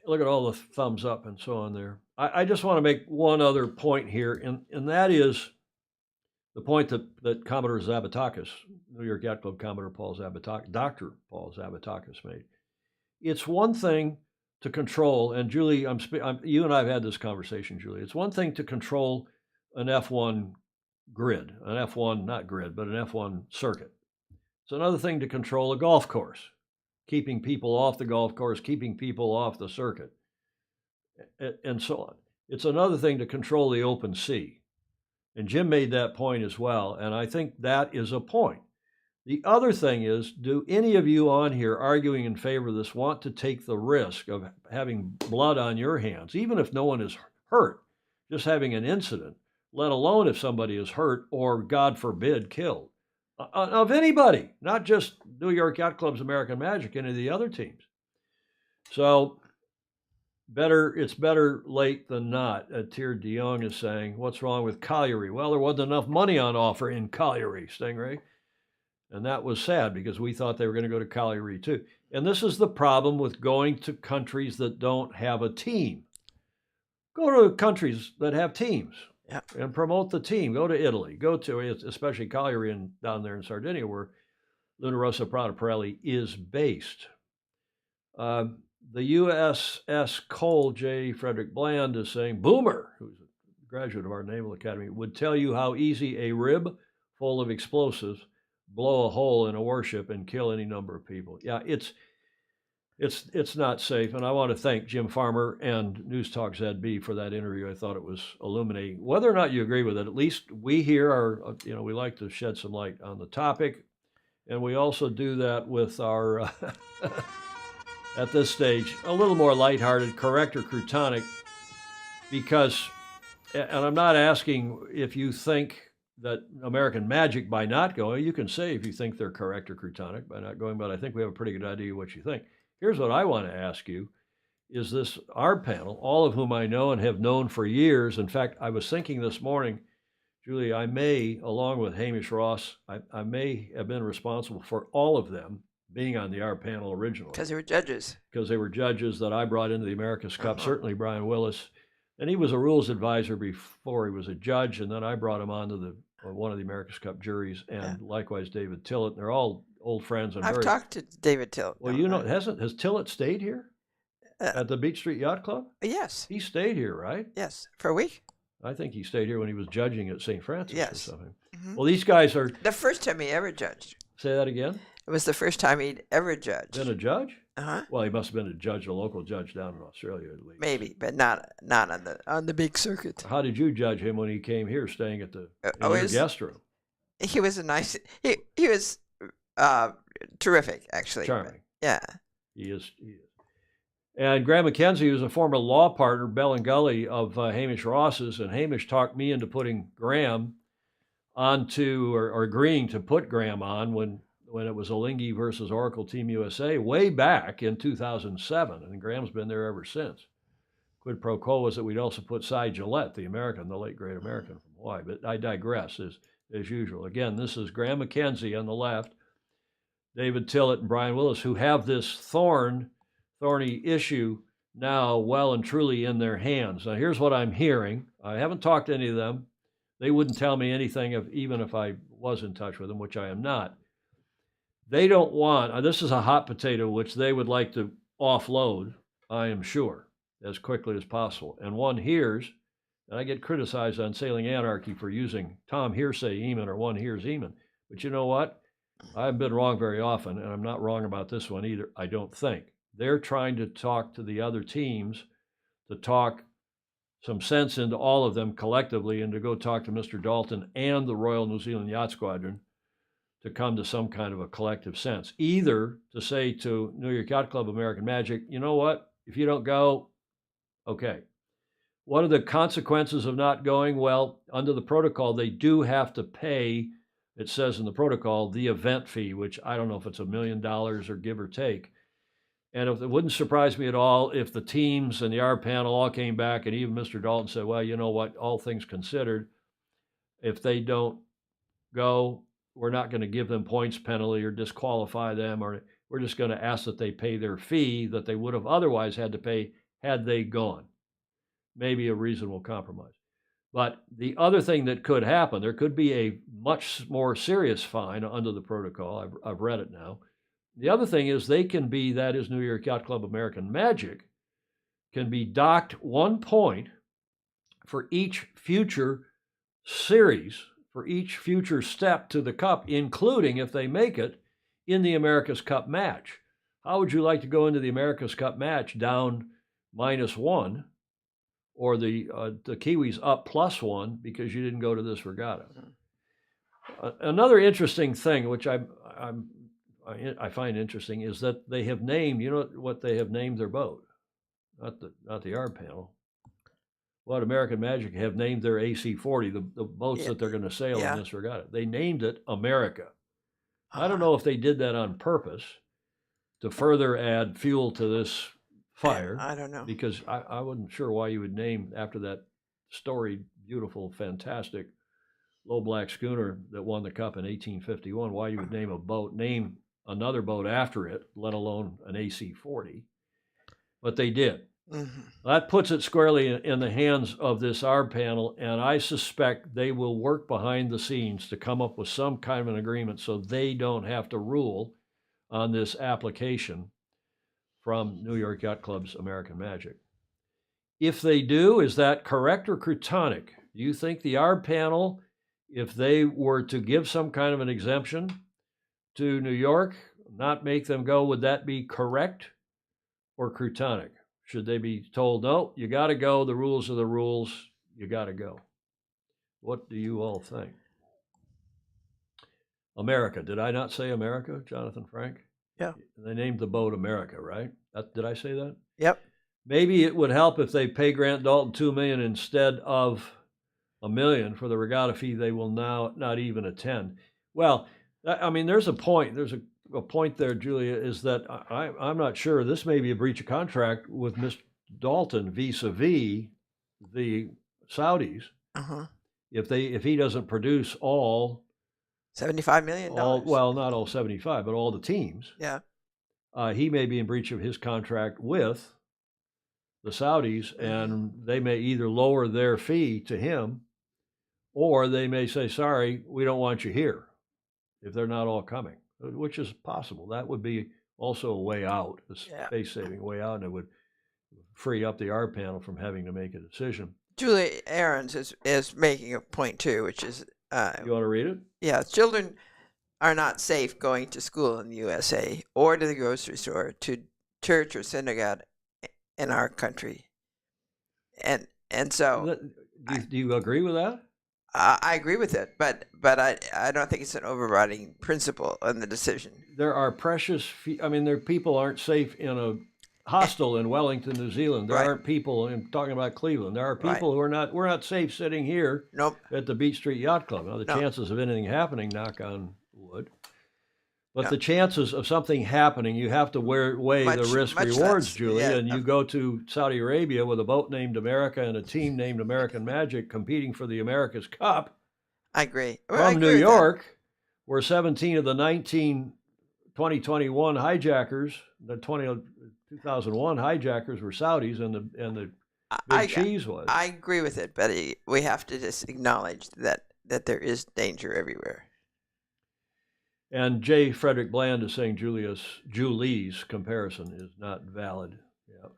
Look at all the thumbs up and so on there. I just want to make one other point here, and that is the point that Commodore Zabatakis, New York Yacht Club Commodore Dr. Paul Zabatakis made. It's one thing to control, and Julie, you and I have had this conversation, Julie. It's one thing to control an F1 grid, not grid, but an F1 circuit. It's another thing to control a golf course, keeping people off the golf course, keeping people off the circuit, and so on. It's another thing to control the open sea. And Jim made that point as well, and I think that is a point. The other thing is, do any of you on here arguing in favor of this want to take the risk of having blood on your hands, even if no one is hurt, just having an incident, let alone if somebody is hurt or, God forbid, killed? Of anybody, not just New York Yacht Club's American Magic, any of the other teams. So it's better late than not. Thierry de Jong is saying, what's wrong with Colliery? Well, there wasn't enough money on offer in Colliery, Stingray. And that was sad because we thought they were going to go to Colliery too. And this is the problem with going to countries that don't have a team. Go to countries that have teams. Yeah. And promote the team. Go to Italy. Go to, especially Colliery and down there in Sardinia, where Luna Rossa Prada Pirelli is based. The USS Cole J. Frederick Bland is saying, Boomer, who's a graduate of our Naval Academy, would tell you how easy a rib full of explosives blow a hole in a warship and kill any number of people. Yeah, it's not safe. And I want to thank Jim Farmer and News Talk ZB for that interview. I thought it was illuminating. Whether or not you agree with it, at least we here we like to shed some light on the topic. And we also do that with our, at this stage, a little more lighthearted, correct or croutonic, because, and I'm not asking if you think that American Magic, by not going, you can say if you think they're correct or croutonic by not going, but I think we have a pretty good idea of what you think. Here's what I want to ask you. Is this our panel, all of whom I know and have known for years? In fact, I was thinking this morning, Julie, I may, along with Hamish Ross, I may have been responsible for all of them being on the our panel originally. Because they were judges. Because they were judges that I brought into the America's Cup, certainly Brian Willis. And he was a rules advisor before he was a judge, and then I brought him onto one of the America's Cup juries, and likewise David Tillett. And they're all old friends. And I've talked to David Tillett. Well, has Tillett stayed here at the Beach Street Yacht Club? Yes. He stayed here, right? Yes, for a week. I think he stayed here when he was judging at St. Francis or something. Mm-hmm. Well, these guys are... The first time he ever judged. Say that again? It was the first time he'd ever judged. Been a judge? Uh-huh. Well, he must have been a judge, a local judge down in Australia at least. Maybe, but not on the big circuit. How did you judge him when he came here, staying at the guest room? He was a nice. He was terrific, actually. Charming. Yeah. He is. And Graham McKenzie was a former law partner, Bell and Gully, of Hamish Ross's, and Hamish talked me into putting Graham onto, or agreeing to put Graham on when it was Olingi versus Oracle Team USA way back in 2007, and Graham's been there ever since. Quid pro quo was that we'd also put Cy Gillette, the American, the late great American from Hawaii, but I digress as usual. Again, this is Graham McKenzie on the left, David Tillett and Brian Willis, who have this thorny issue now well and truly in their hands. Now, here's what I'm hearing. I haven't talked to any of them. They wouldn't tell me anything even if I was in touch with them, which I am not. They don't want, this is a hot potato, which they would like to offload, I am sure, as quickly as possible. And one hears, and I get criticized on Sailing Anarchy for using Tom Hearsay Eamon or one hears Eamon. But you know what? I've been wrong very often, and I'm not wrong about this one either, I don't think. They're trying to talk to the other teams, to talk some sense into all of them collectively, and to go talk to Mr. Dalton and the Royal New Zealand Yacht Squadron to come to some kind of a collective sense. Either to say to New York Yacht Club, American Magic, you know what, if you don't go, okay. What are the consequences of not going? Well, under the protocol, they do have to pay, it says in the protocol, the event fee, which I don't know if it's $1 million or give or take. And it wouldn't surprise me at all if the teams and the R panel all came back and even Mr. Dalton said, well, you know what, all things considered, if they don't go, we're not going to give them points penalty or disqualify them, or we're just going to ask that they pay their fee that they would have otherwise had to pay had they gone. Maybe a reasonable compromise. But the other thing that could happen, there could be a much more serious fine under the protocol. I've read it now. The other thing is they can be, that is New York Yacht Club American Magic, can be docked 1 point for each future series, for each future step to the Cup, including if they make it in the America's Cup match. How would you like to go into the America's Cup match down -1, or the Kiwis up +1 because you didn't go to this regatta? Another interesting thing, which I find interesting, is that they have named, you know what they have named their boat? Not the R panel. What American Magic have named their AC-40, the boats that they're going to sail in this regatta. They named it America. I don't know if they did that on purpose to further add fuel to this fire. I don't know. Because I wasn't sure why you would name, after that storied, beautiful, fantastic low black schooner that won the Cup in 1851, why you would name another boat after it, let alone an AC-40. But they did. Mm-hmm. That puts it squarely in the hands of this R panel, and I suspect they will work behind the scenes to come up with some kind of an agreement so they don't have to rule on this application from New York Yacht Club's American Magic. If they do, is that correct or crotonic? Do you think the R panel, if they were to give some kind of an exemption to New York, not make them go, would that be correct or crotonic? Should they be told, no, you got to go, the rules are the rules, you got to go? What do you all think? America. Did I not say America, Jonathan Frank? Yeah. They named the boat America, right? Did I say that? Yep. Maybe it would help if they pay Grant Dalton $2 million instead of $1 million for the regatta fee they will now not even attend. Well, I mean, there's a point. There's a point there, Julia, is that I'm not sure. This may be a breach of contract with Mr. Dalton vis-a-vis the Saudis. Uh-huh. If he doesn't produce all $75 million. Well, not all 75, but all the teams. Yeah. He may be in breach of his contract with the Saudis, and they may either lower their fee to him, or they may say, sorry, we don't want you here, if they're not all coming, which is possible. That would be also a way out, a space-saving way out, and it would free up the R panel from having to make a decision. Julie Ahrens is making a point, too, which is... you want to read it? Yeah, children are not safe going to school in the USA or to the grocery store, to church or synagogue in our country. And so... Do you agree with that? I agree with it, but I don't think it's an overriding principle in the decision. There are there people aren't safe in a hostel in Wellington, New Zealand. There Right. aren't people, and talking about Cleveland, there are Right. people who are not, we're not safe sitting here Nope. at the Beach Street Yacht Club. Now, the No. chances of anything happening, knock on wood, but No. the chances of something happening, you have to weigh the Much risk rewards, less. Julie, Yeah. and you go to Saudi Arabia with a boat named America and a team named American Magic competing for the America's Cup I agree. Well, I from agree New with that. York, where 17 of the 2021 hijackers, the 2001 hijackers were Saudis, and the Big Cheese was. I agree with it, but we have to just acknowledge that there is danger everywhere. And J. Frederick Bland is saying Julie's comparison is not valid. Yeah.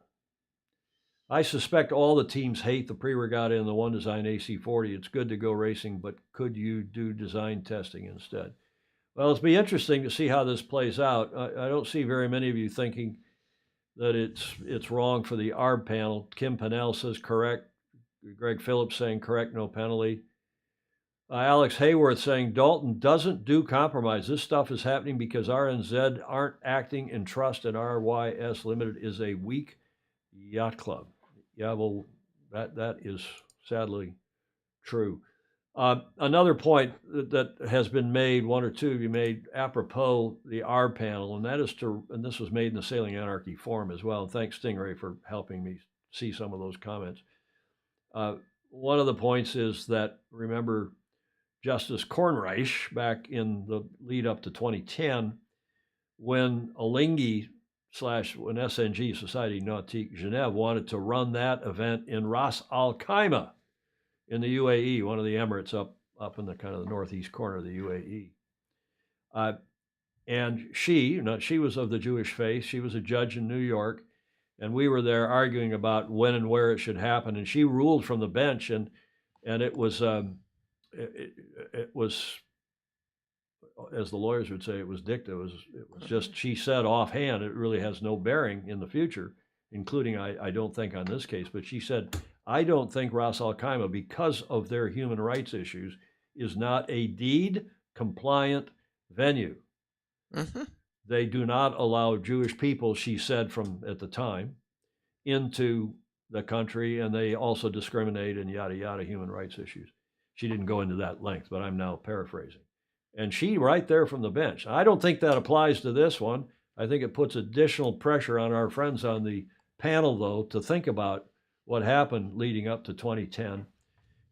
I suspect all the teams hate the pre-regatta and the one design AC40. It's good to go racing, but could you do design testing instead? Well, it'll be interesting to see how this plays out. I don't see very many of you thinking that it's wrong for the ARB panel. Kim Pennell says correct. Greg Phillips saying correct, no penalty. Alex Hayworth saying Dalton doesn't do compromise. This stuff is happening because RNZ aren't acting in trust, and RYS Limited is a weak yacht club. Yeah, well, that is sadly true. Another point that has been made, one or two of you made, apropos the ARB panel, and that is and this was made in the Sailing Anarchy forum as well. And thanks, Stingray, for helping me see some of those comments. One of the points is that, remember, Justice Kornreich, back in the lead up to 2010, when Alinghi when SNG, Société Nautique Genève, wanted to run that event in Ras Al Khaimah in the UAE, one of the Emirates up in the kind of the northeast corner of the UAE. And she was of the Jewish faith. She was a judge in New York, and we were there arguing about when and where it should happen. And she ruled from the bench, and it was it was, as the lawyers would say, it was dicta. It was just, she said offhand, it really has no bearing in the future, including I don't think on this case. But she said, I don't think Ras Al Khaimah, because of their human rights issues, is not a deed compliant venue. Mm-hmm. They do not allow Jewish people, she said from at the time, into the country, and they also discriminate and yada yada human rights issues. She didn't go into that length, but I'm now paraphrasing. And she right there from the bench. I don't think that applies to this one. I think it puts additional pressure on our friends on the panel, though, to think about what happened leading up to 2010.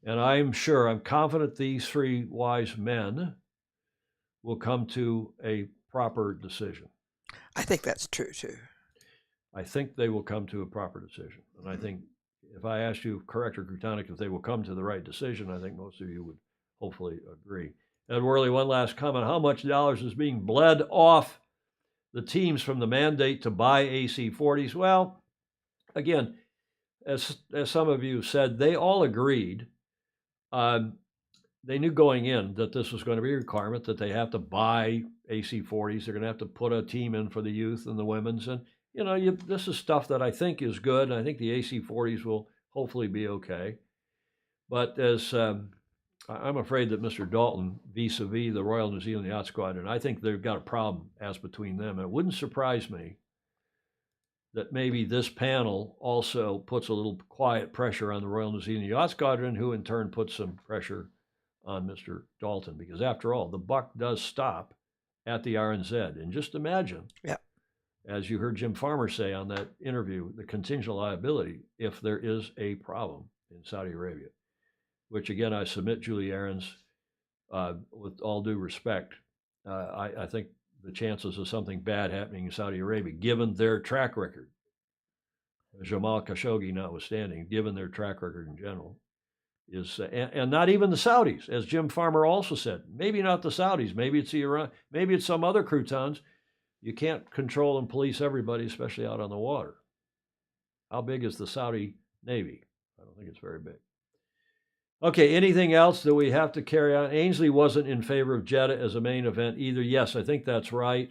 And I'm confident these three wise men will come to a proper decision. I think that's true, too. I think they will come to a proper decision. And I think if I asked you, correct or Crutonic, if they will come to the right decision, I think most of you would hopefully agree. Ed Worley, one last comment. How much dollars is being bled off the teams from the mandate to buy AC40s? Well, again, as some of you said, they all agreed. They knew going in that this was going to be a requirement, that they have to buy AC40s. They're going to have to put a team in for the youth and the women's. And, this is stuff that I think is good. And I think the AC40s will hopefully be okay. But as I'm afraid that Mr. Dalton, vis-a-vis the Royal New Zealand Yacht Squadron, I think they've got a problem as between them. And it wouldn't surprise me that maybe this panel also puts a little quiet pressure on the Royal New Zealand Yacht Squadron, who in turn puts some pressure on Mr. Dalton. Because after all, the buck does stop at the RNZ. And just imagine, as you heard Jim Farmer say on that interview, the contingent liability if there is a problem in Saudi Arabia, which again, I submit, Julie Ahrens, with all due respect, I think the chances of something bad happening in Saudi Arabia, given their track record, Jamal Khashoggi notwithstanding, given their track record in general, is, and not even the Saudis, as Jim Farmer also said, maybe not the Saudis, maybe it's Iran, maybe it's some other croutons. You can't control and police everybody, especially out on the water. How big is the Saudi Navy? I don't think it's very big. Okay, anything else that we have to carry on? Ainsley wasn't in favor of Jeddah as a main event either. Yes, I think that's right.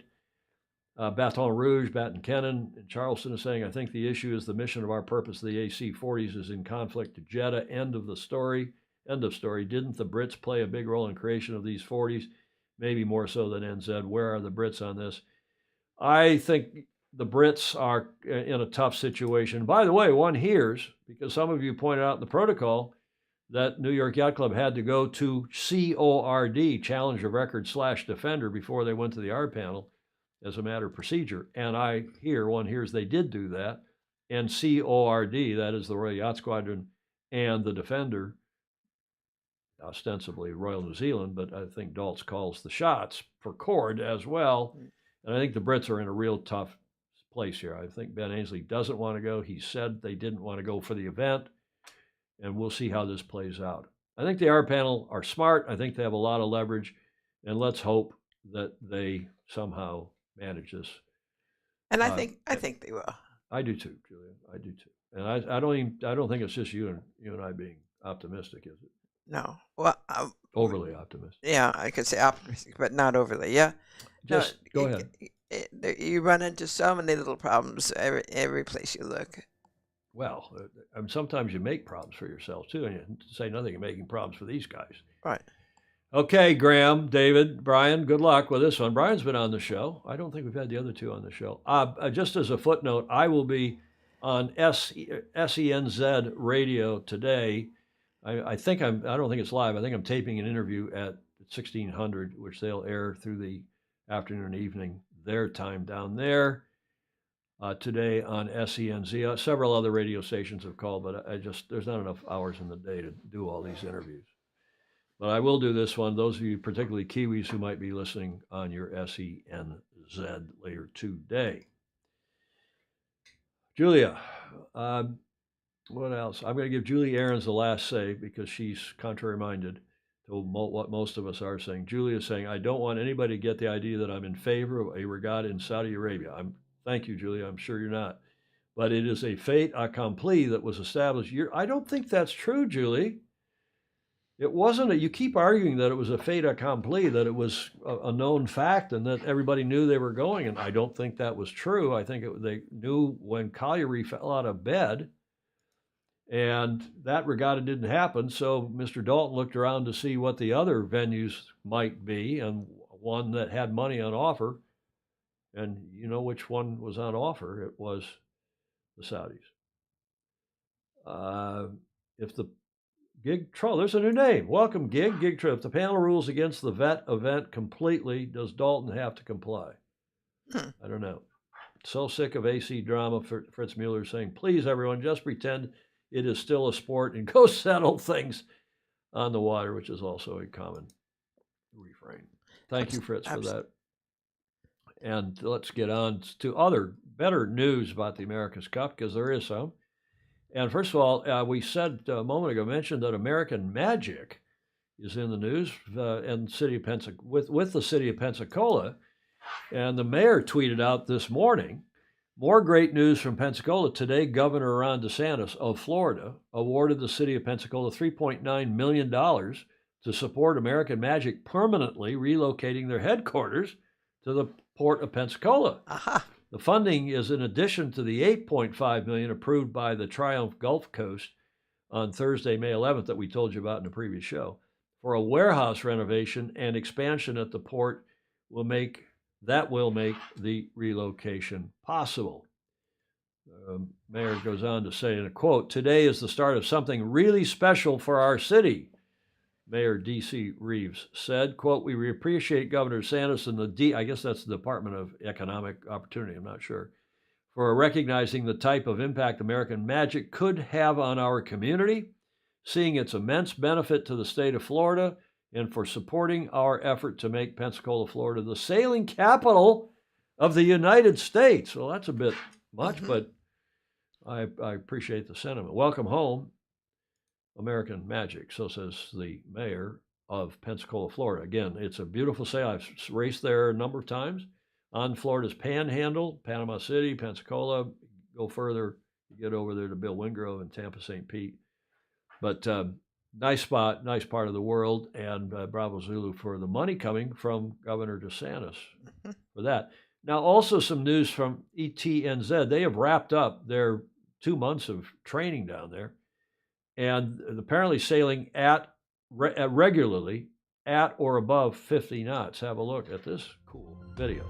Baton Rouge, Baton Kennon, and Charleston is saying, I think the issue is the mission of our purpose of the AC40s is in conflict to Jeddah. End of the story. End of story. Didn't the Brits play a big role in creation of these 40s? Maybe more so than NZ. Where are the Brits on this? I think the Brits are in a tough situation. By the way, one hears, because some of you pointed out in the protocol, that New York Yacht Club had to go to CORD, Challenge of Record / Defender, before they went to the R panel as a matter of procedure. And one hears they did do that. And CORD, that is the Royal Yacht Squadron, and the Defender, ostensibly Royal New Zealand, but I think Daltz calls the shots for Cord as well. And I think the Brits are in a real tough place here. I think Ben Ainslie doesn't want to go. He said they didn't want to go for the event, and we'll see how this plays out. I think the R panel are smart. I think they have a lot of leverage, and let's hope that they somehow manage this. And I think they will. I do too, Julia. I do too. And I don't think it's just you and I being optimistic, is it? No. Well, overly optimistic. Yeah, I could say optimistic, but not overly. Yeah. Just go ahead. You run into so many little problems every place you look. Well, sometimes you make problems for yourself too, and you say nothing of making problems for these guys. Right. Okay, Graham, David, Brian, good luck with this one. Brian's been on the show. I don't think we've had the other two on the show. Just as a footnote, I will be on SENZ radio today. I don't think it's live. I think I'm taping an interview at 1600, which they'll air through the afternoon and evening, their time down there. Today on SENZ. Several other radio stations have called, but there's not enough hours in the day to do all these interviews. But I will do this one. Those of you, particularly Kiwis, who might be listening on your SENZ later today. Julia, what else? I'm going to give Julie Aarons the last say because she's contrary-minded to what most of us are saying. Julia is saying, I don't want anybody to get the idea that I'm in favor of a regatta in Saudi Arabia. Thank you, Julia. I'm sure you're not. But it is a fait accompli that was established. I don't think that's true, Julie. It wasn't. You keep arguing that it was a fait accompli, that it was a known fact and that everybody knew they were going. And I don't think that was true. I think they knew when Colliery fell out of bed and that regatta didn't happen. So Mr. Dalton looked around to see what the other venues might be, and one that had money on offer. And you know which one was on offer? It was the Saudis. If the Gig Troll, there's a new name. Welcome, Gig Troll. If the panel rules against the vet event completely, does Dalton have to comply? I don't know. So sick of AC drama. Fritz Mueller saying, please, everyone, just pretend it is still a sport and go settle things on the water, which is also a common refrain. Thank you, Fritz, for that. And let's get on to other better news about the America's Cup, because there is some. And first of all, we said a moment ago, mentioned that American Magic is in the news and with the city of Pensacola. And the mayor tweeted out this morning, more great news from Pensacola. Today, Governor Ron DeSantis of Florida awarded the city of Pensacola $3.9 million to support American Magic permanently relocating their headquarters to the port of Pensacola. Aha. The funding is in addition to the $8.5 million approved by the Triumph Gulf Coast on Thursday, May 11th, that we told you about in the previous show, for a warehouse renovation and expansion at the port will make the relocation possible. Mayor goes on to say in a quote, today is the start of something really special for our city. Mayor D.C. Reeves said, quote, we appreciate Governor Sanders and I guess that's the Department of Economic Opportunity, I'm not sure, for recognizing the type of impact American Magic could have on our community, seeing its immense benefit to the state of Florida, and for supporting our effort to make Pensacola, Florida, the sailing capital of the United States. Well, that's a bit much, but I appreciate the sentiment. Welcome home, American Magic, so says the mayor of Pensacola, Florida. Again, it's a beautiful sail. I've raced there a number of times on Florida's Panhandle, Panama City, Pensacola. Go further, you get over there to Bill Wingrove and Tampa St. Pete. But nice spot, nice part of the world, and bravo Zulu for the money coming from Governor DeSantis for that. Now, also some news from ETNZ. They have wrapped up their 2 months of training down there. And apparently sailing at regularly at or above 50 knots. Have a look at this cool video.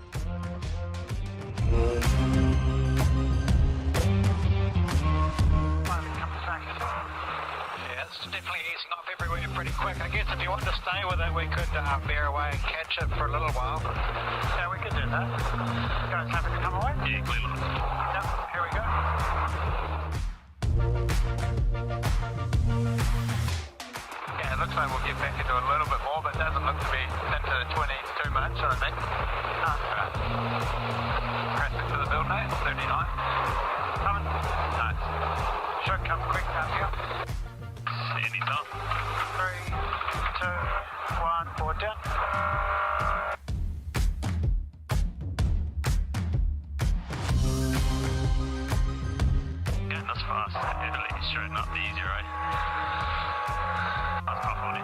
Yeah, it's definitely easing off everywhere pretty quick. I guess if you want to stay with it, we could bear away and catch it for a little while. Yeah, we could do that. You guys happy to come away? Yeah, clearly. Yep, here we go. Yeah, it looks like we'll get back into it a little bit more, but it doesn't look to be into the 20s too much, I think. Pressing to the build now, 39. Coming? Nice. Should come quick down here. Anytime. 3, 2, 1, forward down. Getting this fast, Italy is showing up the easy right. That's not funny.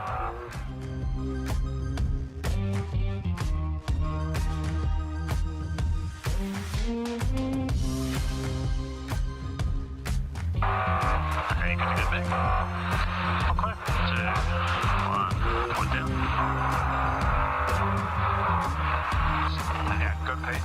Okay, good to get back. Okay, 2, 1, forward down. Yeah, good Pete.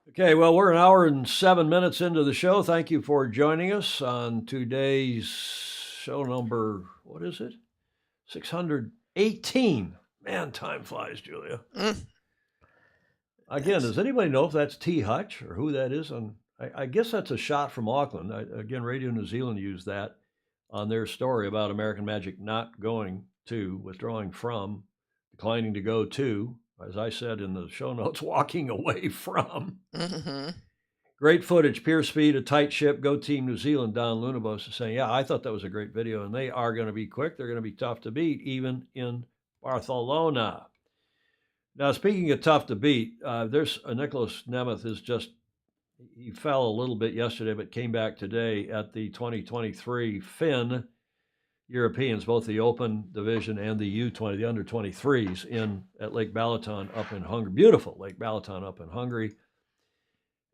Okay, well, we're an hour and 7 minutes into the show. Thank you for joining us on today's show number, what is it? 618. Man, time flies, Julia. Again, does anybody know if that's T. Hutch or who that is? I guess that's a shot from Auckland. Again, Radio New Zealand used that on their story about American Magic not going to, withdrawing from, declining to go to, as I said in the show notes, walking away from. Mm-hmm. Great footage, pure speed, a tight ship, go Team New Zealand. Don Lunabos is saying, yeah, I thought that was a great video, and they are going to be quick. They're going to be tough to beat, even in Barcelona. Now, speaking of tough to beat, there's Nicholas Nemeth is just, he fell a little bit yesterday, but came back today at the 2023 Finn Europeans, both the Open Division and the U20, the under 23s at Lake Balaton up in Hungary. Beautiful Lake Balaton up in Hungary.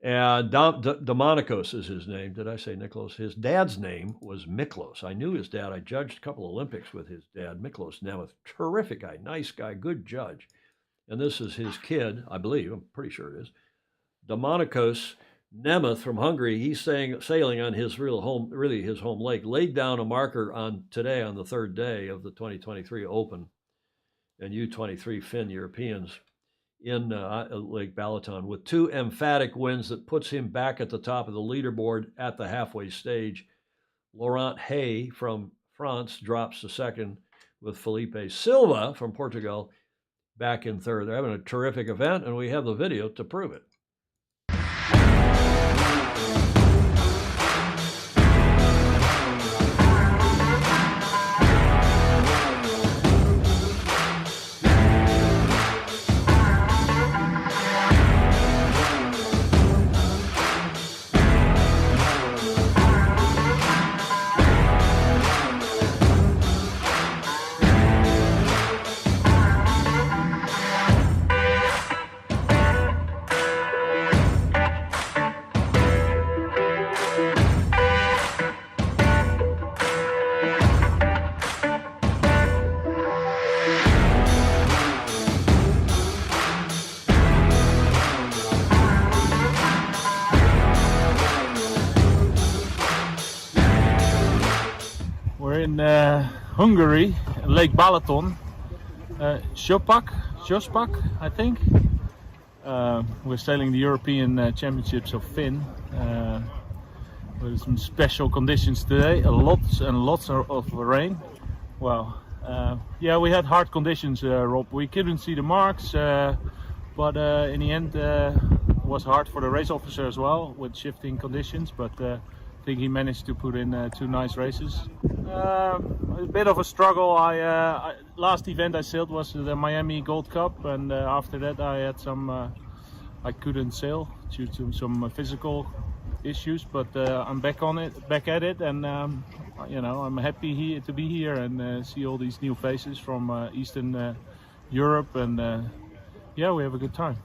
And Domonikos is his name. Did I say Nicholas? His dad's name was Miklos. I knew his dad. I judged a couple Olympics with his dad, Miklos Nemeth. Terrific guy, nice guy, good judge. And this is his kid, I believe. I'm pretty sure it is. Domonikos Nemeth from Hungary. He's sailing on his his home lake. Laid down a marker today on the third day of the 2023 Open and U23 Finn Europeans in Lake Balaton with 2 emphatic wins that puts him back at the top of the leaderboard at the halfway stage. Laurent Hay from France drops to second with Felipe Silva from Portugal back in third. They're having a terrific event, and we have the video to prove it. In Hungary, Lake Balaton, Sospak, I think. We're sailing the European Championships of Finn with some special conditions today. Lots and lots of rain. Well, yeah, we had hard conditions, Rob. We couldn't see the marks, but in the end, it was hard for the race officer as well with shifting conditions. But I think he managed to put in 2 nice races. A bit of a struggle. Last event I sailed was the Miami Gold Cup, and after that I had I couldn't sail due to some physical issues, but I'm back at it, and I'm happy to be here and see all these new faces from Eastern Europe, and we have a good time.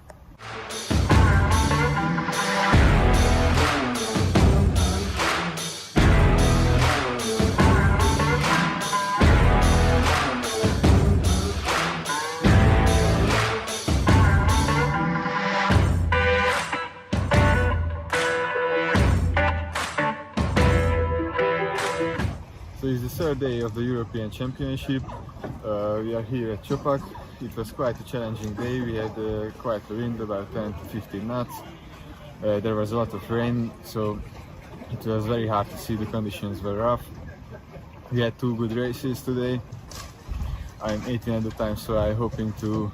So it's the third day of the European Championship. We are here at Chopak. It was quite a challenging day. We had quite a wind, about 10 to 15 knots. There was a lot of rain, so it was very hard to see. The conditions were rough. We had 2 good races today. I'm 18 at the time, so I'm hoping to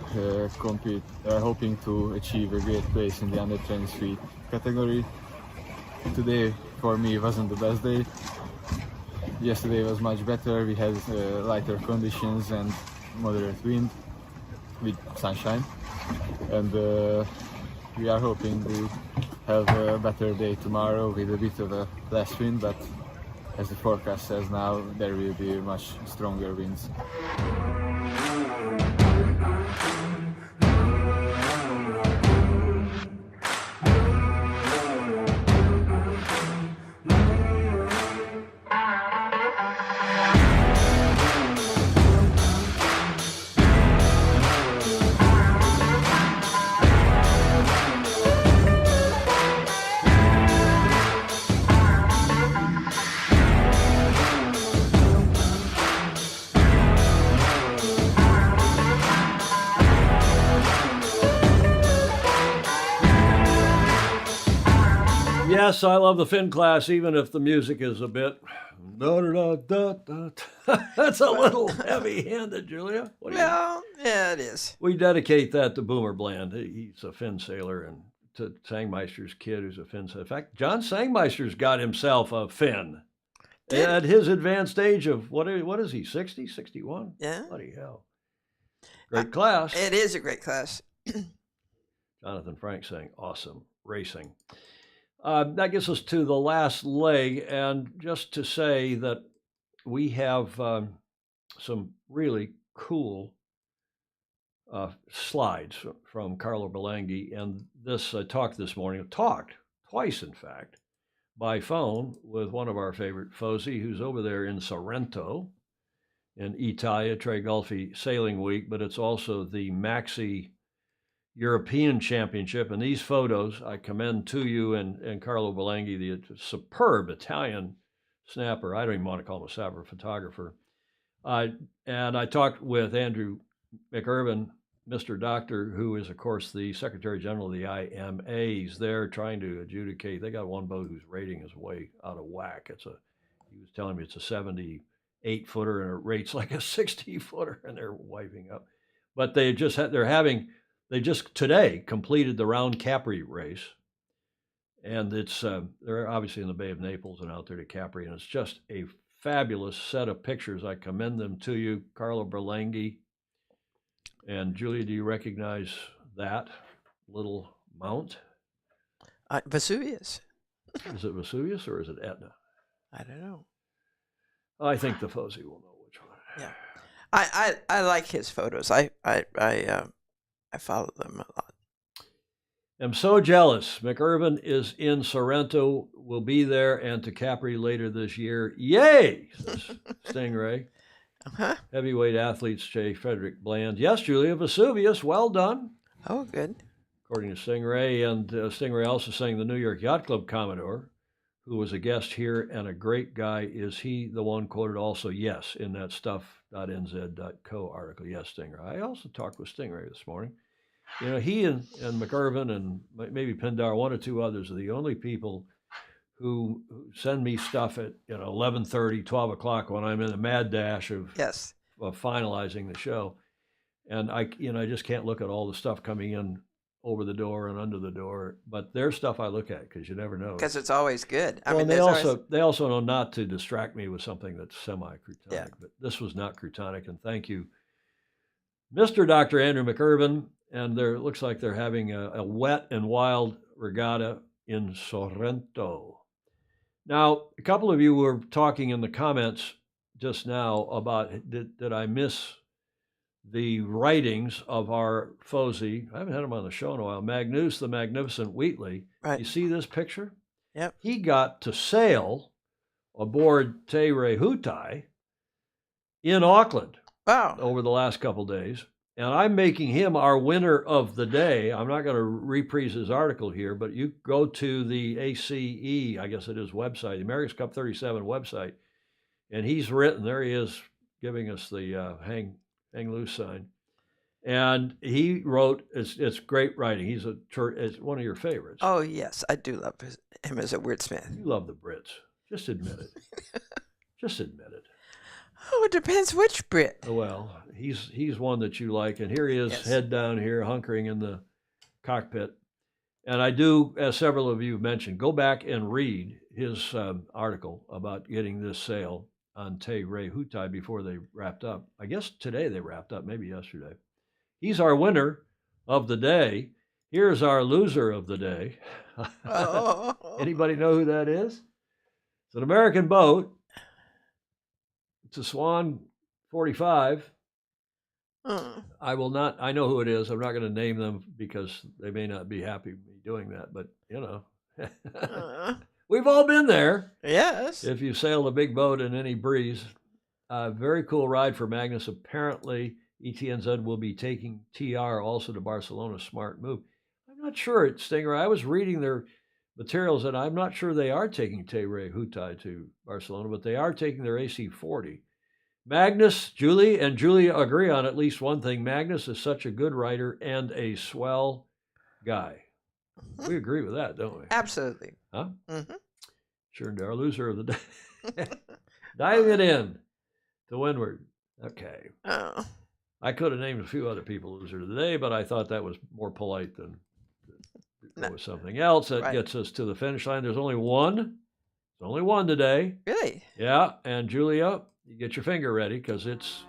compete, hoping to achieve a great place in the under 23 category. Today for me wasn't the best day. Yesterday was much better. We had lighter conditions and moderate wind with sunshine, and we are hoping to have a better day tomorrow with a bit of a less wind, but as the forecast says now, there will be much stronger winds. Yes, I love the Finn class, even if the music is a bit. That's a little heavy-handed, Julia. Well, yeah, it is. We dedicate that to Boomer Bland. He's a Finn sailor, and to Sangmeister's kid, who's a Finn sailor. In fact, John Sangmeister's got himself a Finn at his advanced age of what is he? 60, 61? Yeah. Bloody hell! Great class. It is a great class. Jonathan Frank saying, "Awesome racing." That gets us to the last leg, and just to say that we have some really cool slides from Carlo Berlanghi, and this I talked twice, in fact, by phone with one of our favorite Fosi, who's over there in Sorrento, in Italia, Tre Golfi Sailing Week, but it's also the Maxi European Championship. And these photos, I commend to you and Carlo Berlanghi, the superb Italian snapper. I don't even want to call him a snapper, photographer. And I talked with Andrew McIrvin, Mr. Doctor, who is, of course, the Secretary General of the IMA. He's there trying to adjudicate. They got one boat whose rating is way out of whack. He was telling me it's a 78-footer and it rates like a 60-footer, and they're wiping up. But they just today completed the Round Capri race, and they're obviously in the Bay of Naples and out there to Capri, and it's just a fabulous set of pictures. I commend them to you, Carlo Berlanghi. And Julia, do you recognize that little mount? Vesuvius. Is it Vesuvius or is it Etna? I don't know. I think the Fosi will know which one. Yeah, I like his photos. I follow them a lot. I'm so jealous. McIrvin is in Sorrento. Will be there and to Capri later this year. Yay, says Stingray. Uh-huh. Heavyweight athletes, J. Frederick Bland. Yes, Julia, Vesuvius, well done. Oh, good. According to Stingray. And Stingray also saying the New York Yacht Club Commodore, who was a guest here and a great guy, is he the one quoted also? Yes, in that stuff.nz.co article. Yes, Stingray. I also talked with Stingray this morning. You know, he and McIrvin and maybe Pindar, one or two others, are the only people who send me stuff at 11:30, 12 o'clock when I'm in the mad dash of finalizing the show, and I just can't look at all the stuff coming in over the door and under the door. But their stuff I look at because you never know. Because it's always good. I mean, they also know not to distract me with something that's semi-croutonic. Yeah. But this was not croutonic, and thank you, Mr. Dr. Andrew McIrvin. And it looks like they're having a wet and wild regatta in Sorrento. Now, a couple of you were talking in the comments just now about did I miss the writings of our Fozy? I haven't had him on the show in a while. Magnus the Magnificent Wheatley. Right. You see this picture? Yep. He got to sail aboard Te Rehutai in Auckland. Wow. Over the last couple days. And I'm making him our winner of the day. I'm not going to reprise his article here, but you go to the ACE, I guess it is, website, the America's Cup 37 website, and he's written, there he is giving us the hang loose sign. And he wrote, it's great writing. It's one of your favorites. Oh, yes. I do love him as a wordsmith. You love the Brits. Just admit it. Just admit it. Oh, it depends which Brit. Well, he's one that you like, and here he is, Yes. head down here, hunkering in the cockpit. And I do, as several of you mentioned, go back and read his article about getting this sail on Te Rehutai before they wrapped up. I guess today they wrapped up, maybe yesterday. He's our winner of the day. Here's our loser of the day. Oh. Anybody know who that is? It's an American boat. It's a Swan 45. I will not, I know who it is. I'm not going to name them because they may not be happy with me doing that, but you know, we've all been there. Yes. If you sail a big boat in any breeze, very cool ride for Magnus. Apparently, ETNZ will be taking TR also to Barcelona. Smart move. I'm not sure at Stingray. I was reading their materials, and I'm not sure they are taking Te Rehutai to Barcelona, but they are taking their AC40. Magnus, Julie, and Julia agree on at least one thing. Magnus is such a good writer and a swell guy. We agree with that, don't we? Absolutely. Huh? Mm-hmm. Sure, and our loser of the day. Diving it in to windward. Okay. Oh. I could have named a few other people loser of the day, but I thought that was more polite than there was something else that gets us to the finish line. There's only one. There's only one today. Really? Yeah, and Julia, you get your finger ready because it's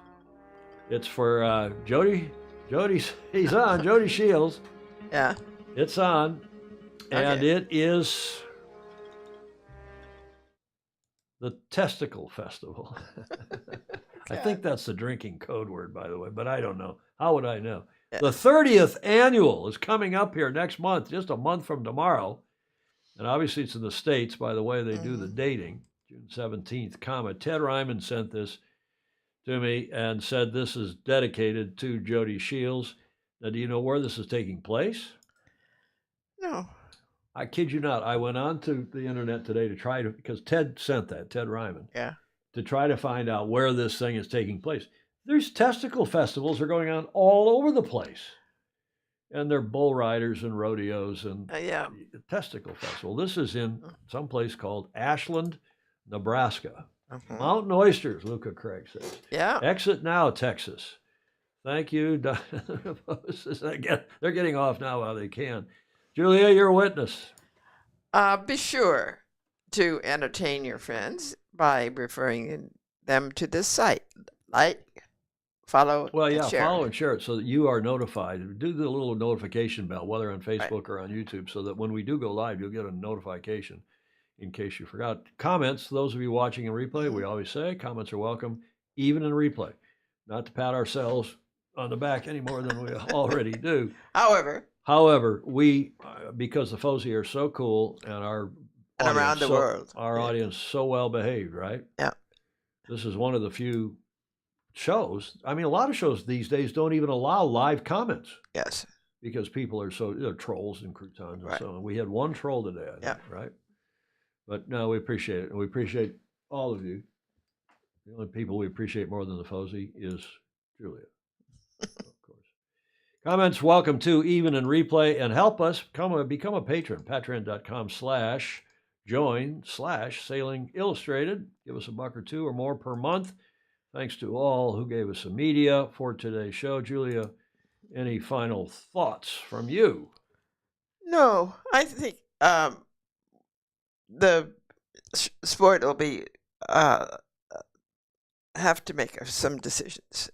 for Jody. He's on. Jody Shields. Yeah. It's on, and Okay. it is the Testicle Festival. I think that's the drinking code word, by the way, but I don't know. How would I know? The 30th annual is coming up here next month, just a month from tomorrow. And obviously it's in the States, by the way they do the dating, June 17th, Ted Ryman sent this to me and said this is dedicated to Jody Shields. Now, do you know where this is taking place? No. I kid you not. I went on to the internet today to try to, because Ted sent that, Ted Ryman. Yeah. To try to find out where this thing is taking place. There's testicle festivals are going on all over the place. And they're bull riders and rodeos and Yeah. testicle festival. This is in some place called Ashland, Nebraska. Mhm. Mountain oysters, Luca Craig says. Yeah. Exit now, Texas. Thank you. They're getting off now while they can. Julia, you're a witness. Be sure to entertain your friends by referring them to this site. Like, follow, Well, yeah, and share. follow and share it so that you are notified. Do the little notification bell, whether on Facebook or on YouTube, so that when we do go live, you'll get a notification in case you forgot. Comments, those of you watching in replay, we always say comments are welcome, even in replay. Not to pat ourselves on the back any more than we already do. However, we, because the Fozy are so cool and our And around the world. Our audience so well behaved, right? Yeah. This is one of the few shows. I mean, a lot of shows these days don't even allow live comments. Yes. Because people are so, trolls and croutons and so on. We had one troll today, I think, right? But no, we appreciate it. And we appreciate all of you. The only people we appreciate more than the Fozy is Julia, of course. Comments, welcome to even in replay, and help us become a patron. Patreon.com/join/Sailing Illustrated. Give us $1 or $2 or more per month. Thanks to all who gave us some media for today's show. Julia, any final thoughts from you? No, I think the sport will be have to make some decisions,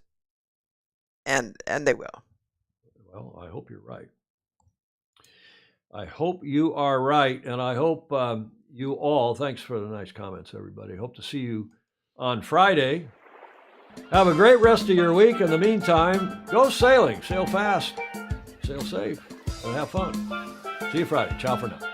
and they will. Well, I hope you're right. I hope you are right, and I hope you all, thanks for the nice comments, everybody. Hope to see you on Friday. Have a great rest of your week. In the meantime, go sailing. Sail fast, sail safe, and have fun. See you Friday. Ciao for now.